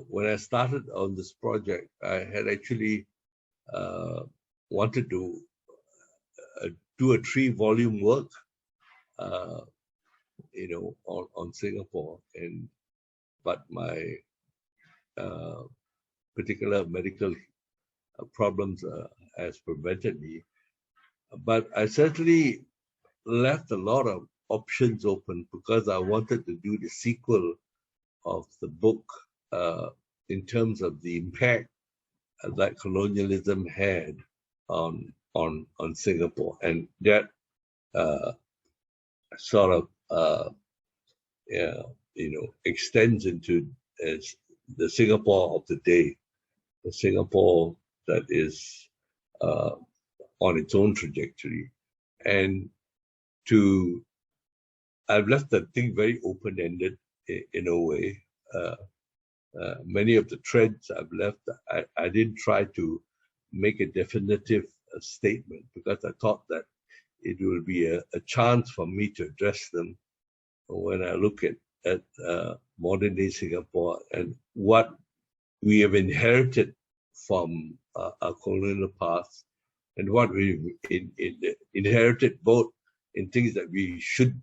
when I started on this project, I had actually wanted to do a 3-volume work, you know, on Singapore, but my particular medical problems has prevented me. But I certainly left a lot of options open because I wanted to do the sequel of the book in terms of the impact that colonialism had on Singapore, and that sort of you know, extends into the Singapore of the day. Singapore that is on its own trajectory. And I've left that thing very open-ended in a way. Many of the threads I've left, I didn't try to make a definitive statement because I thought that it will be a chance for me to address them when I look at modern day Singapore and what we have inherited from our colonial past and what we've inherited both in things that we should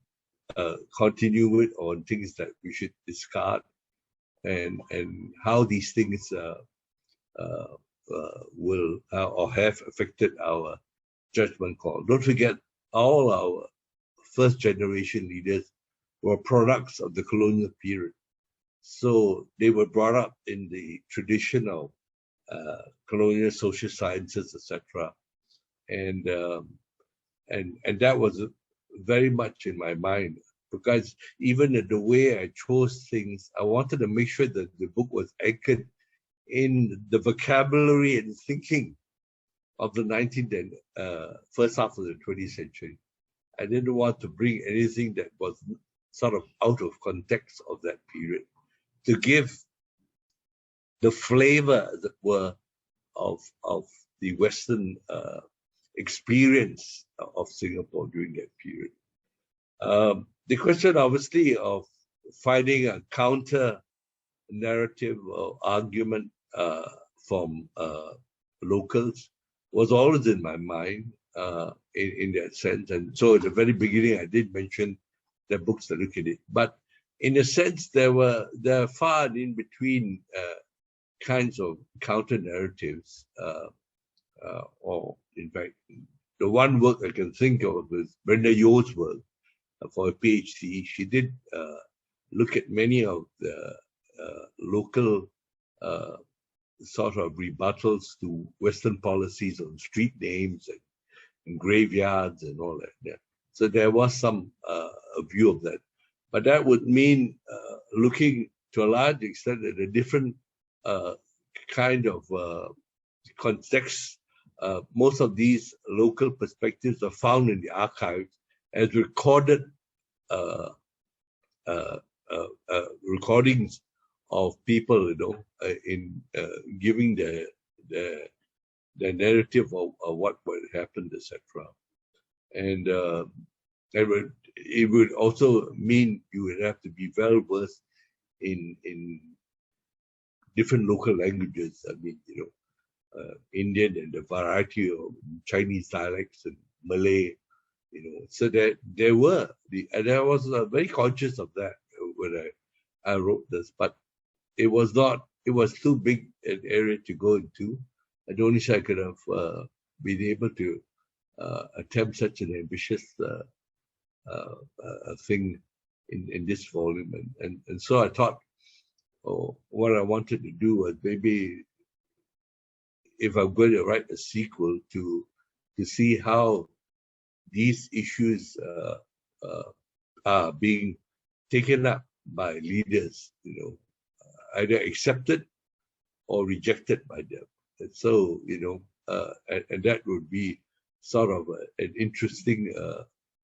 continue with or in things that we should discard, and how these things will or have affected our judgment call. Don't forget, all our first generation leaders were products of the colonial period. So they were brought up in the tradition of colonial social sciences, etc. And that was very much in my mind, because even in the way I chose things, I wanted to make sure that the book was anchored in the vocabulary and thinking of the 19th and first half of the 20th century. I didn't want to bring anything that was sort of out of context of that period, to give the flavor, as it were, of the Western experience of Singapore during that period. The question, obviously, of finding a counter narrative or argument from locals was always in my mind in that sense. And so at the very beginning, I did mention the books that look at it. But in a sense, there are far and in between kinds of counter narratives, or in fact, the one work I can think of is Brenda Yo's work for a PhD. She did look at many of the local sort of rebuttals to Western policies on street names and graveyards and all that. Yeah. So there was some a view of that. But that would mean looking to a large extent at a different kind of context. Most of these local perspectives are found in the archives as recorded recordings of people, in giving the narrative of what would happen, etc. And it would also mean you would have to be well versed in different local languages. I mean, Indian and the variety of Chinese dialects and Malay, so that there were and I was very conscious of that when I wrote this, but it was too big an area to go into. I don't wish I could have been able to attempt such an ambitious thing in this volume, and so I thought, what I wanted to do was maybe, if I'm going to write a sequel, to see how these issues are being taken up by leaders, either accepted or rejected by them. And so, and that would be sort of an interesting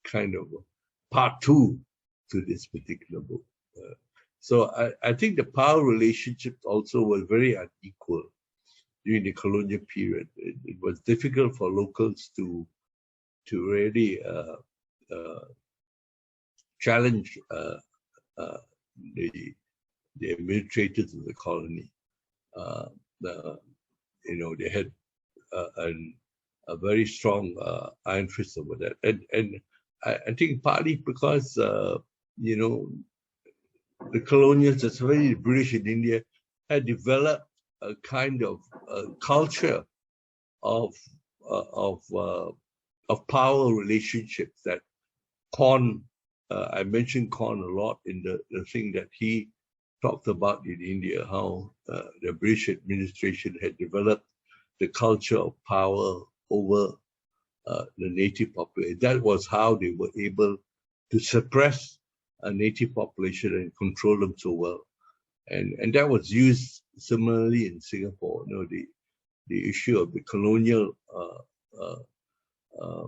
kind of part two to this particular book. So I think the power relationships also were very unequal during the colonial period. It was difficult for locals to really challenge the administrators of the colony. They had a very strong iron fist over that, and I think partly because the colonials, especially the British in India, had developed a kind of culture of power relationships that I mentioned Corn a lot in the thing that he talked about in India, how the British administration had developed the culture of power over the native population. That was how they were able to suppress a native population and control them so well. And that was used similarly in Singapore, the issue of the colonial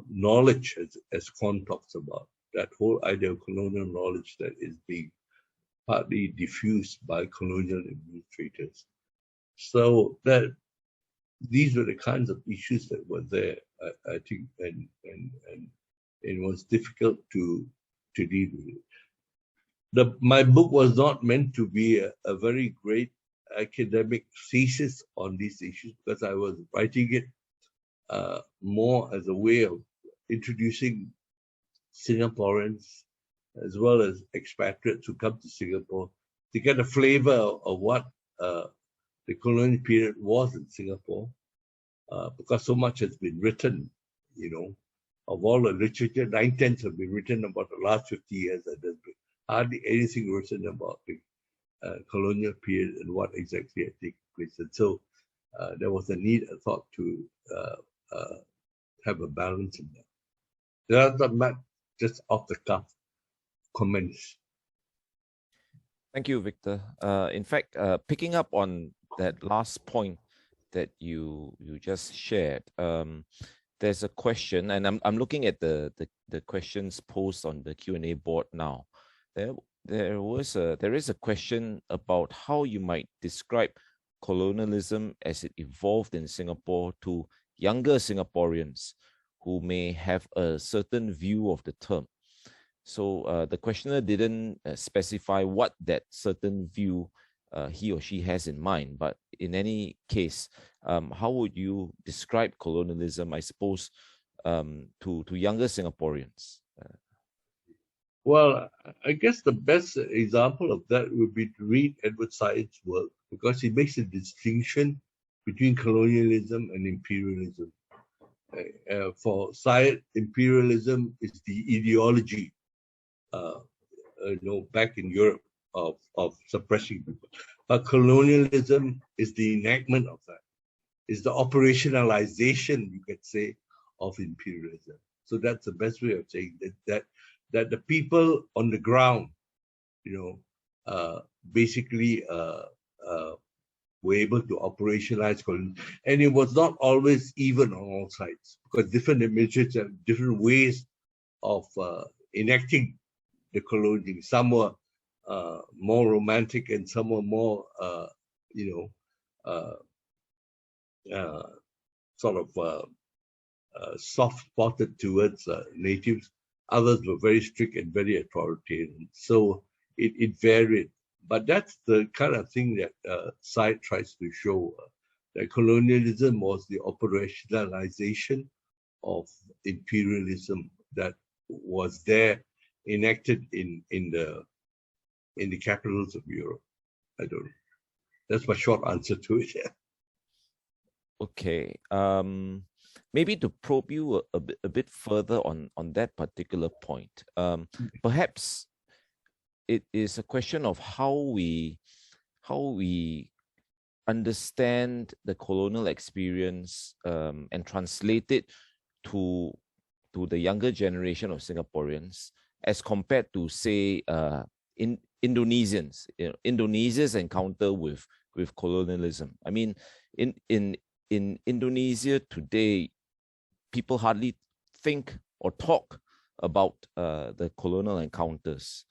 knowledge, as Kwon talks about, that whole idea of colonial knowledge that is being partly diffused by colonial administrators. So that these were the kinds of issues that were there, I think, and it was difficult to deal with it. My book was not meant to be a very great academic thesis on these issues, because I was writing it more as a way of introducing Singaporeans as well as expatriates who come to Singapore to get a flavor of what the colonial period was in Singapore, because so much has been written, of all the literature, 9/10 have been written about the last 50 years, and there's been hardly anything written about the colonial period and what exactly had taken place. And so there was a need, I thought, to have a balance in that. There are not just off the cuff comments. Thank you, Victor. In fact, picking up on that last point that you just shared, there's a question, and I'm looking at the questions posed on the Q&A board now. There is a question about how you might describe colonialism as it evolved in Singapore to younger Singaporeans who may have a certain view of the term. So the questioner didn't specify what that certain view he or she has in mind, but in any case, how would you describe colonialism, I suppose, to younger Singaporeans? Well, I guess the best example of that would be to read Edward Said's work, because he makes a distinction between colonialism and imperialism. For Said, imperialism is the ideology, back in Europe of suppressing people. But colonialism is the enactment of that, is the operationalization, you could say, of imperialism. So that's the best way of saying that the people on the ground, basically were able to operationalize colonialism. And it was not always even on all sides, because different administrators have different ways of enacting the colonialism. Some were more romantic, and some were more, soft-spotted towards natives. Others were very strict and very authoritarian. So it varied. But that's the kind of thing that Said tries to show, that colonialism was the operationalization of imperialism that was there, enacted in the capitals of Europe. I don't know. That's my short answer to it. Okay. Maybe to probe you a bit further on that particular point, perhaps it is a question of how we understand the colonial experience and translate it to the younger generation of Singaporeans as compared to, say, Indonesians. Indonesia's encounter with colonialism. I mean, in Indonesia today, people hardly think or talk about the colonial encounters,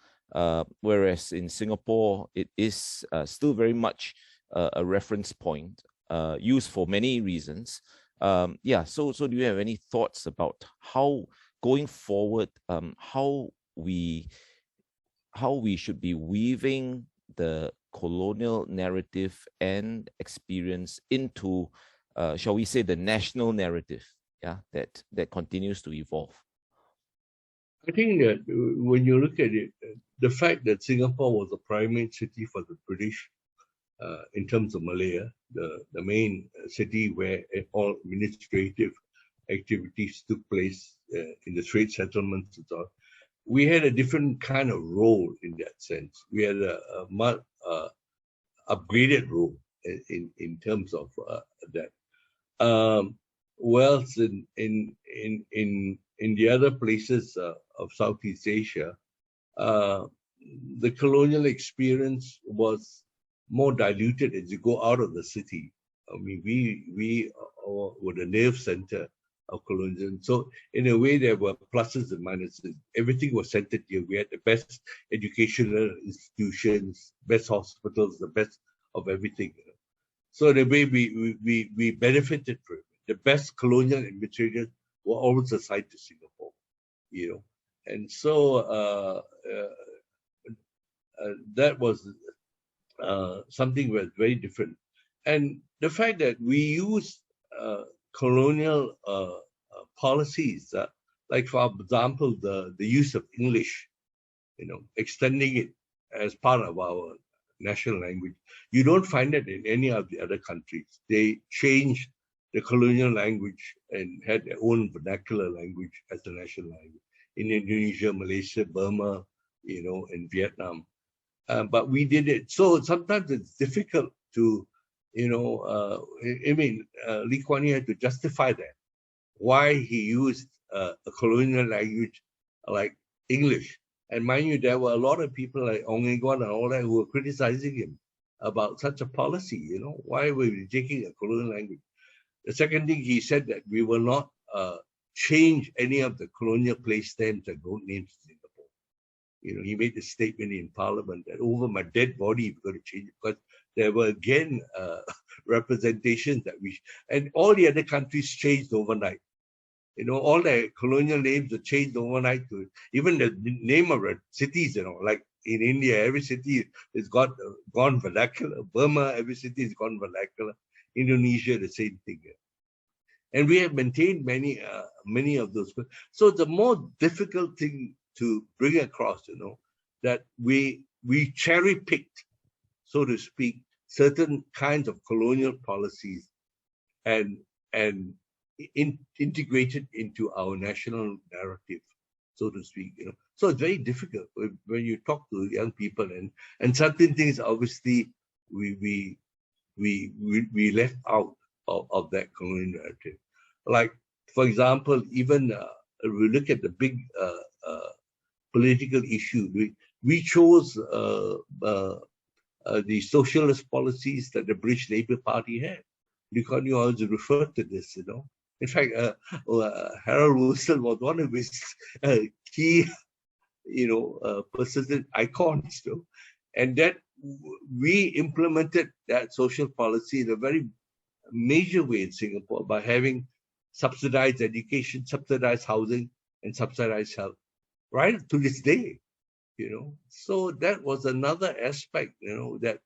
whereas in Singapore, it is still very much a reference point used for many reasons. So do you have any thoughts about how, going forward, how we should be weaving the colonial narrative and experience into, shall we say, the national narrative, that continues to evolve? I think that when you look at it, the fact that Singapore was a primate city for the British in terms of Malaya, the main city where all administrative activities took place in the trade settlements and so on, we had a different kind of role in that sense. We had a much upgraded role in terms of that. Whereas in the other places of Southeast Asia, the colonial experience was more diluted as you go out of the city. I mean, we were the nerve center of colonialism. So in a way, there were pluses and minuses. Everything was centered here. We had the best educational institutions, best hospitals, the best of everything. So in a way, we benefited from it. The best colonial administrators were always assigned to Singapore, and so that was something was very different. And the fact that we used colonial policies, like for example, the use of English, extending it as part of our national language. You don't find it in any of the other countries. They changed the colonial language and had their own vernacular language as the national language. In Indonesia, Malaysia, Burma, and Vietnam. But we did it. So sometimes it's difficult to, Lee Kuan Yew had to justify that, why he used a colonial language like English. And mind you, there were a lot of people like Ong Eng Guan and all that who were criticizing him about such a policy, why were we taking a colonial language? The second thing he said that we will not change any of the colonial place names and road names in Singapore. He made a statement in Parliament that over my dead body, we're going to change it, because there were again representations that and all the other countries changed overnight. All the colonial names are changed overnight to even the name of the cities, like in India, every city has gone vernacular. Burma, every city has gone vernacular. Indonesia, the same thing. And we have maintained many of those. So it's a more difficult thing to bring across, that we cherry-picked, so to speak, certain kinds of colonial policies and integrated into our national narrative, so to speak. So it's very difficult when you talk to young people, and certain things obviously we left out of that colonial narrative. Like, for example, even we look at the big political issue. We chose the socialist policies that the British Labour Party had. Lee Kuan Yew always referred to this, In fact, Harold Wilson was one of his key, persistent icons, and that we implemented that social policy in a very major way in Singapore by having subsidized education, subsidized housing, and subsidized health, right to this day, So that was another aspect, that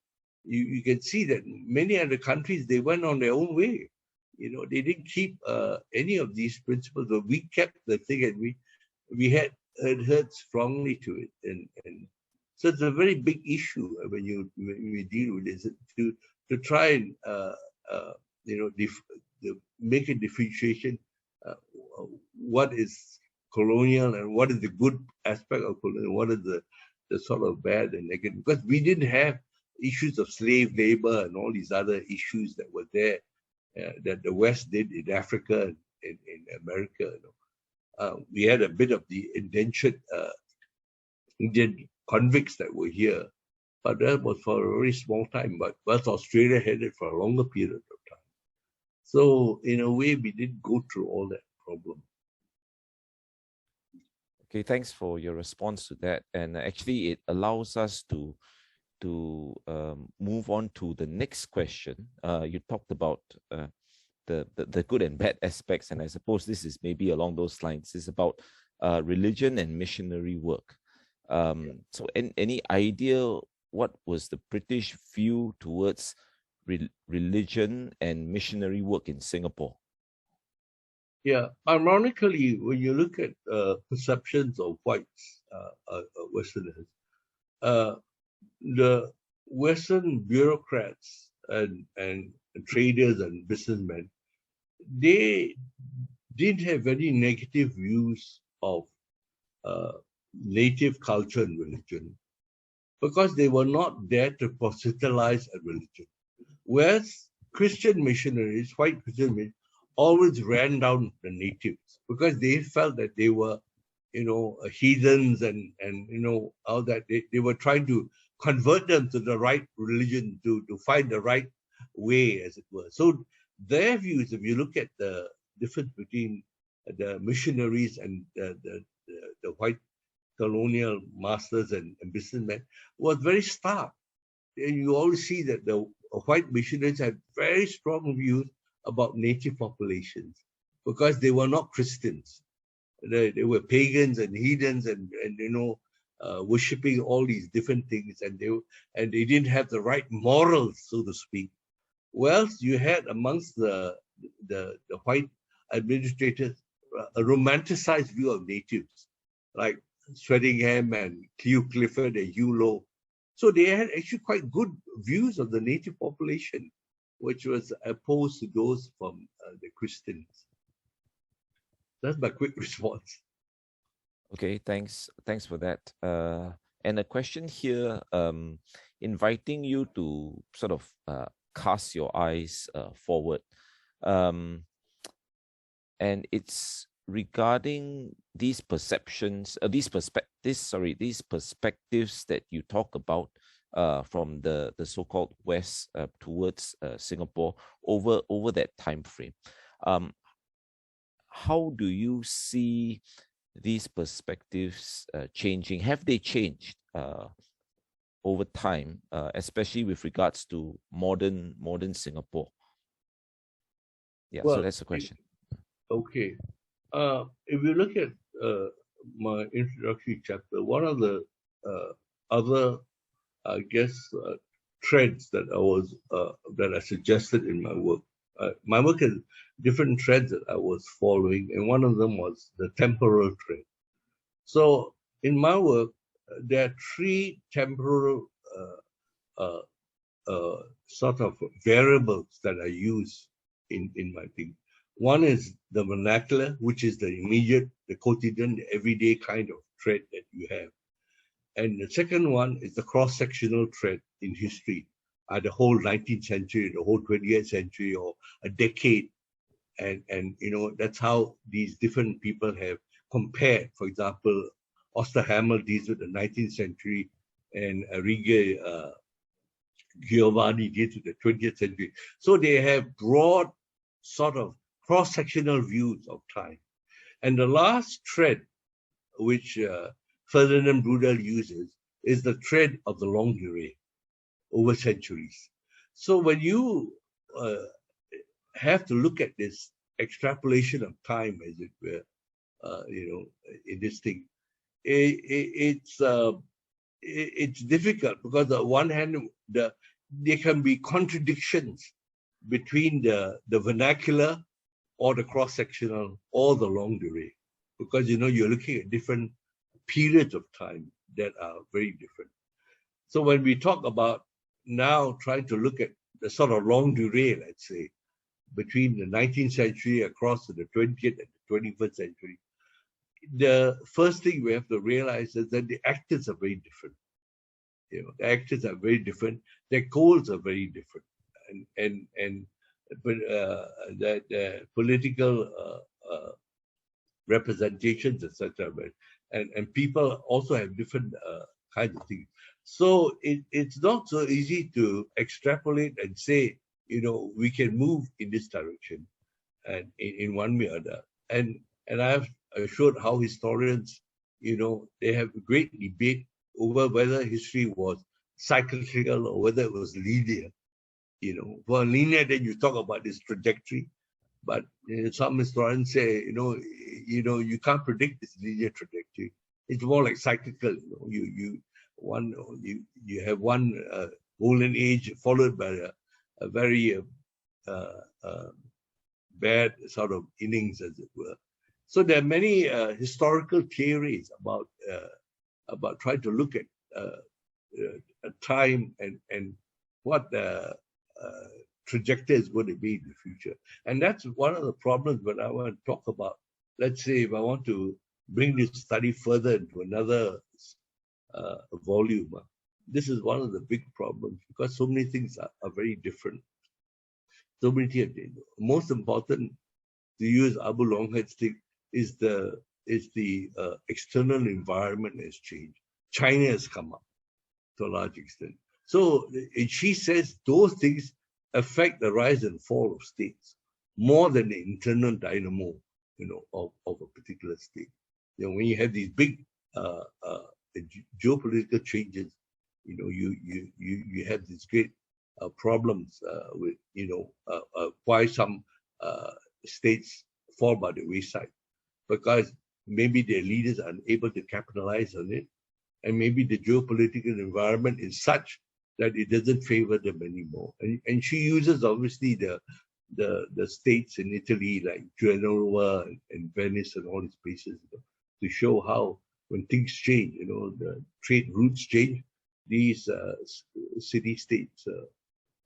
you can see that many other countries, they went on their own way. They didn't keep any of these principles, but we kept the thing, and we had adhered strongly to it. And so it's a very big issue when we deal with this, to try and make a differentiation. What is colonial and what is the good aspect of colonial? What is the sort of bad and negative? Because we didn't have issues of slave labor and all these other issues that were there that the West did in Africa and in America. We had a bit of the indentured Indian convicts that were here, but that was for a very small time. But Australia had it for a longer period of time. So in a way, we did go through all that problem. Okay, thanks for your response to that. And actually, it allows us to move on to the next question. You talked about the good and bad aspects, and I suppose this is maybe along those lines. It's about religion and missionary work. So, any idea what was the British view towards religion and missionary work in Singapore? Yeah, ironically, when you look at perceptions of whites, Westerners, the Western bureaucrats and traders and businessmen, they didn't have very negative views of native culture and religion, because they were not there to proselytize a religion. Whereas Christian missionaries, white Christian missionaries, always ran down the natives because they felt that they were, heathens and all that. They were trying to convert them to the right religion, to find the right way, as it were. So their views, if you look at the difference between the missionaries and the white colonial masters and businessmen, was very stark. And you always see that the white missionaries had very strong views about native populations because they were not Christians. They were pagans and heathens and worshipping all these different things, and they didn't have the right morals, so to speak. Well, you had amongst the white administrators a romanticized view of natives, like Swettingham and Hugh Clifford and Hugh Lowe. So they had actually quite good views of the native population, which was opposed to those from the Christians. That's my quick response. Okay, thanks for that. And a question here, inviting you to sort of cast your eyes forward, and it's regarding these perceptions, these perspectives that you talk about from the so-called West towards Singapore over that time frame. How do you see these perspectives changing? Have they changed over time, especially with regards to modern Singapore? Yeah, well, so that's the question. Okay. If you look at my introductory chapter, one of the other, I guess, threads that I suggested in my work. My work has different threads that I was following, and one of them was the temporal thread. So in my work, there are three temporal sort of variables that I use in my thing. One is the vernacular, which is the immediate, the quotidian, the everyday kind of thread that you have. And the second one is the cross-sectional thread in history, the whole 19th century, the whole 20th century, or a decade. And that's how these different people have compared. For example, Osterhammer deals with the 19th century, and Arrighi Giovanni deals with the 20th century. So they have broad sort of cross-sectional views of time. And the last thread, which Ferdinand Brudel uses, is the thread of the longue durée over centuries. So when you have to look at this extrapolation of time, as it were, in this thing, it's difficult because on one hand, there can be contradictions between the vernacular or the cross-sectional or the longue durée, because you're looking at different periods of time that are very different. So when we talk about now trying to look at the sort of longue durée, let's say, between the 19th century across to the 20th and the 21st century, the first thing we have to realize is that the actors are very different. The actors are very different. Their goals are very different, and the political representations, etc. And people also have different kinds of things. So it's not so easy to extrapolate and say, we can move in this direction, and in one way or other. And I've showed how historians, they have a great debate over whether history was cyclical or whether it was linear. For linear, then you talk about this trajectory, but some historians say, you can't predict this linear trajectory. It's more like cyclical. You have one golden age followed by a very bad sort of innings, as it were. So there are many historical theories about trying to look at time and what the trajectory is going to be in the future. And that's one of the problems when I want to talk about, let's say, if I want to bring this study further into another volume, this is one of the big problems, because so many things are very different. So many things. Most important, to use Abu Longhead's thing, is the external environment has changed. China has come up. to a large extent. So she says those things affect the rise and fall of states more than the internal dynamo, of a particular state. When you have these big geopolitical changes, you have these great problems with, why some states fall by the wayside, because maybe their leaders are unable to capitalize on it, and maybe the geopolitical environment is such that it doesn't favor them anymore. And she uses obviously the states in Italy like Genoa and Venice and all these places, to show how when things change, the trade routes change, these city-states,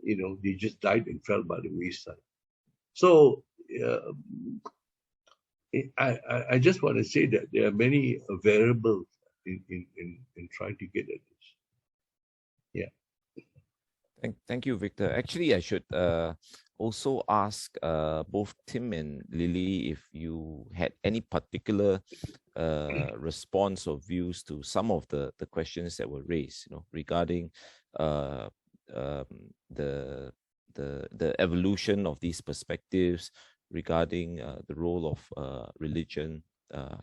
they just died and fell by the wayside. So I just want to say that there are many variables in trying to get at this. Yeah. Thank you, Victor. Actually, I should also ask both Tim and Lily if you had any particular response or views to some of the questions that were raised, regarding the evolution of these perspectives, regarding the role of religion.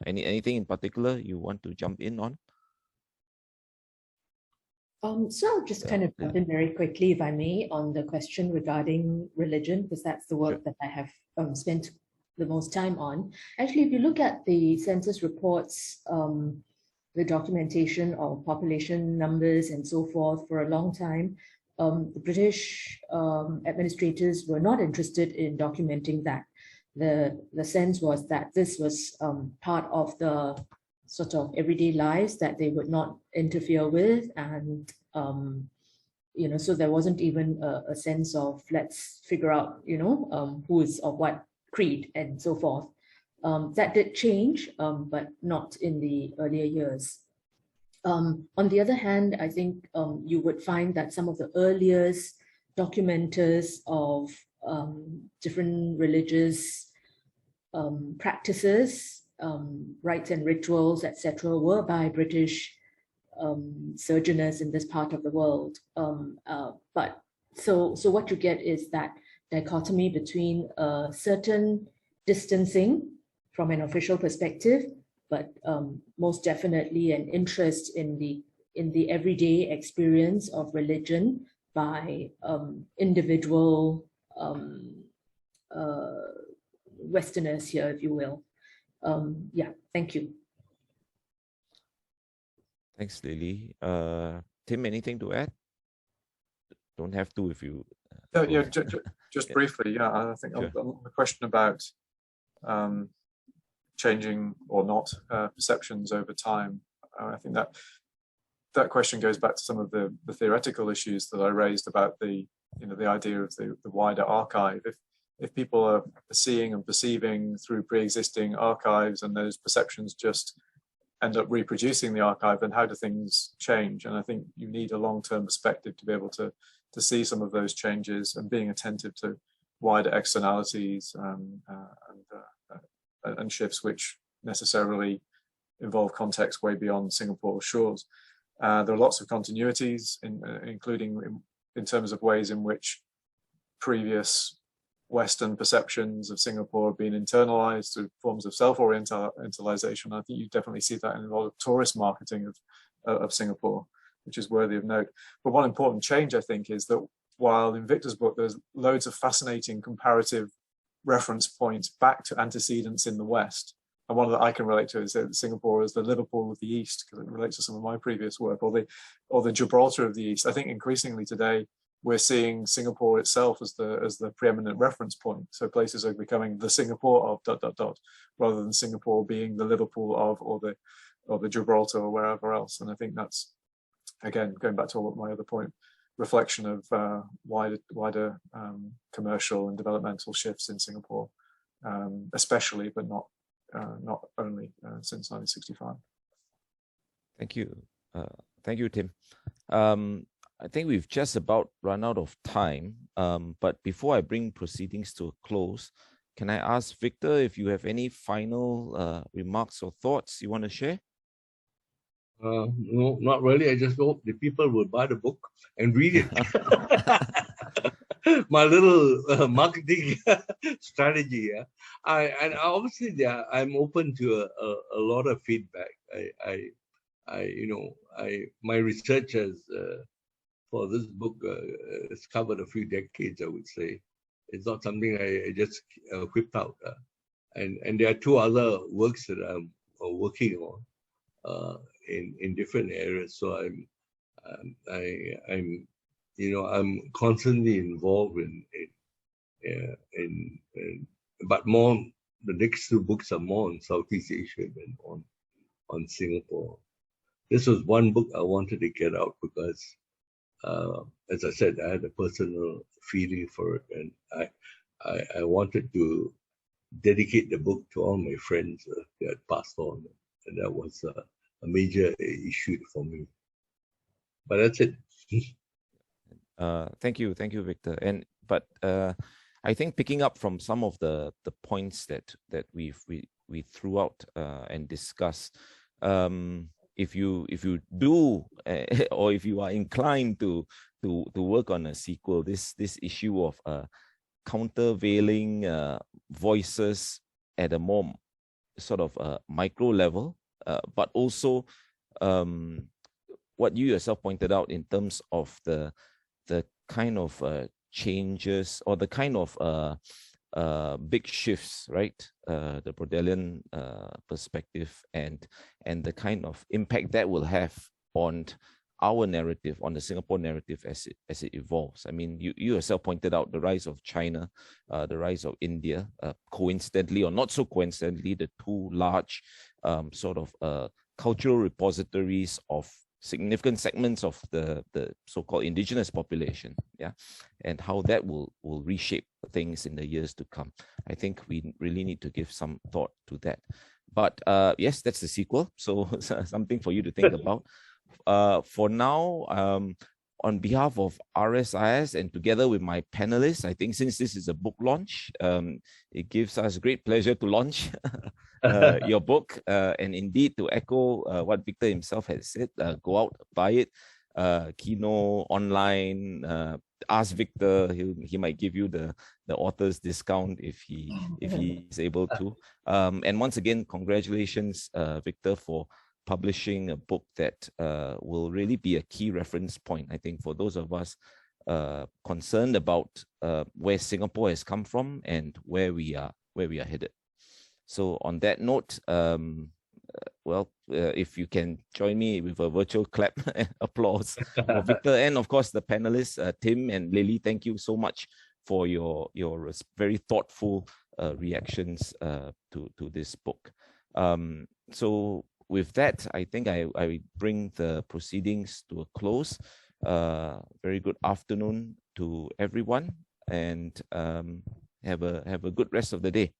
Anything in particular you want to jump in on? So I'll just kind of jump in very quickly, if I may, on the question regarding religion, because that's the work that I have spent the most time on. Actually, if you look at the census reports, the documentation of population numbers and so forth, for a long time, the British administrators were not interested in documenting that. The sense was that this was part of the sort of everyday lives that they would not interfere with, and so there wasn't even a sense of let's figure out who is of what creed and so forth. That did change, but not in the earlier years. On the other hand, I think you would find that some of the earliest documenters of different religious practices, rites and rituals, etc., were by British sojourners in this part of the world. But so what you get is that dichotomy between a certain distancing from an official perspective, but most definitely an interest in the everyday experience of religion by individual Westerners here, if you will. Yeah, thank you. Thanks, Lily. Tim, anything to add? Don't have to if you... Yeah, just briefly, yeah, I think on the question about changing or not perceptions over time, I think that question goes back to some of the theoretical issues that I raised about the idea of the wider archive. If people are seeing and perceiving through pre-existing archives and those perceptions just end up reproducing the archive, then how do things change? And I think you need a long-term perspective to be able to see some of those changes, and being attentive to wider externalities and shifts which necessarily involve context way beyond Singapore's shores. There are lots of continuities, including in terms of ways in which previous Western perceptions of Singapore have been internalized through forms of self-orientalization. I think you definitely see that in a lot of tourist marketing of Singapore, which is worthy of note. But one important change, I think, is that while in Victor's book there's loads of fascinating comparative reference points back to antecedents in the West, and one that I can relate to is that Singapore is the Liverpool of the East, because it relates to some of my previous work, or the Gibraltar of the East. I think increasingly today we're seeing Singapore itself as the preeminent reference point. So places are becoming the Singapore of ... rather than Singapore being the Liverpool of, or the Gibraltar or wherever else. And I think that's, again, going back to my other point, reflection of wider commercial and developmental shifts in Singapore, especially, but not only since 1965. Thank you. Thank you, Tim. I think we've just about run out of time, but before I bring proceedings to a close, can I ask Victor if you have any final remarks or thoughts you want to share? No, not really. I just hope the people will buy the book and read it. My little marketing strategy. Yeah, and obviously, yeah, I'm open to a lot of feedback. My research has for this book has covered a few decades. I would say it's not something I just whipped out. And there are two other works that I'm working on in different areas. So I'm constantly involved in but more, the next two books are more on Southeast Asia than on Singapore. This was one book I wanted to get out because, as I said, I had a personal feeling for it, and I wanted to dedicate the book to all my friends that had passed on, and that was a major issue for me. But that's it. Thank you, Victor. But I think picking up from some of the points that we threw out and discussed, if you do or if you are inclined to work on a sequel, this issue of countervailing voices at a more sort of micro level, but also what you yourself pointed out in terms of the kind of changes or the kind of big shifts, right? The Brodelian perspective and the kind of impact that will have on our narrative, on the Singapore narrative as it evolves. I mean, you yourself pointed out the rise of China, the rise of India, coincidentally or not so coincidentally, the two large sort of cultural repositories of significant segments of the so-called indigenous population, yeah, and how that will reshape things in the years to come. I think we really need to give some thought to that. But yes, that's the sequel, so something for you to think about. For now, on behalf of RSIS and together with my panelists, I think since this is a book launch, it gives us great pleasure to launch your book, and indeed to echo what Victor himself has said, go out, buy it, Kino, online, ask Victor, he might give you the author's discount if he is able to. And once again, congratulations, Victor, for publishing a book that will really be a key reference point, I think, for those of us concerned about where Singapore has come from and where we are headed. So on that note, if you can join me with a virtual clap applause for Victor and of course the panelists, Tim and Lily, thank you so much for your very thoughtful reactions to this book. So with that, I think I bring the proceedings to a close. Very good afternoon to everyone, and have a good rest of the day.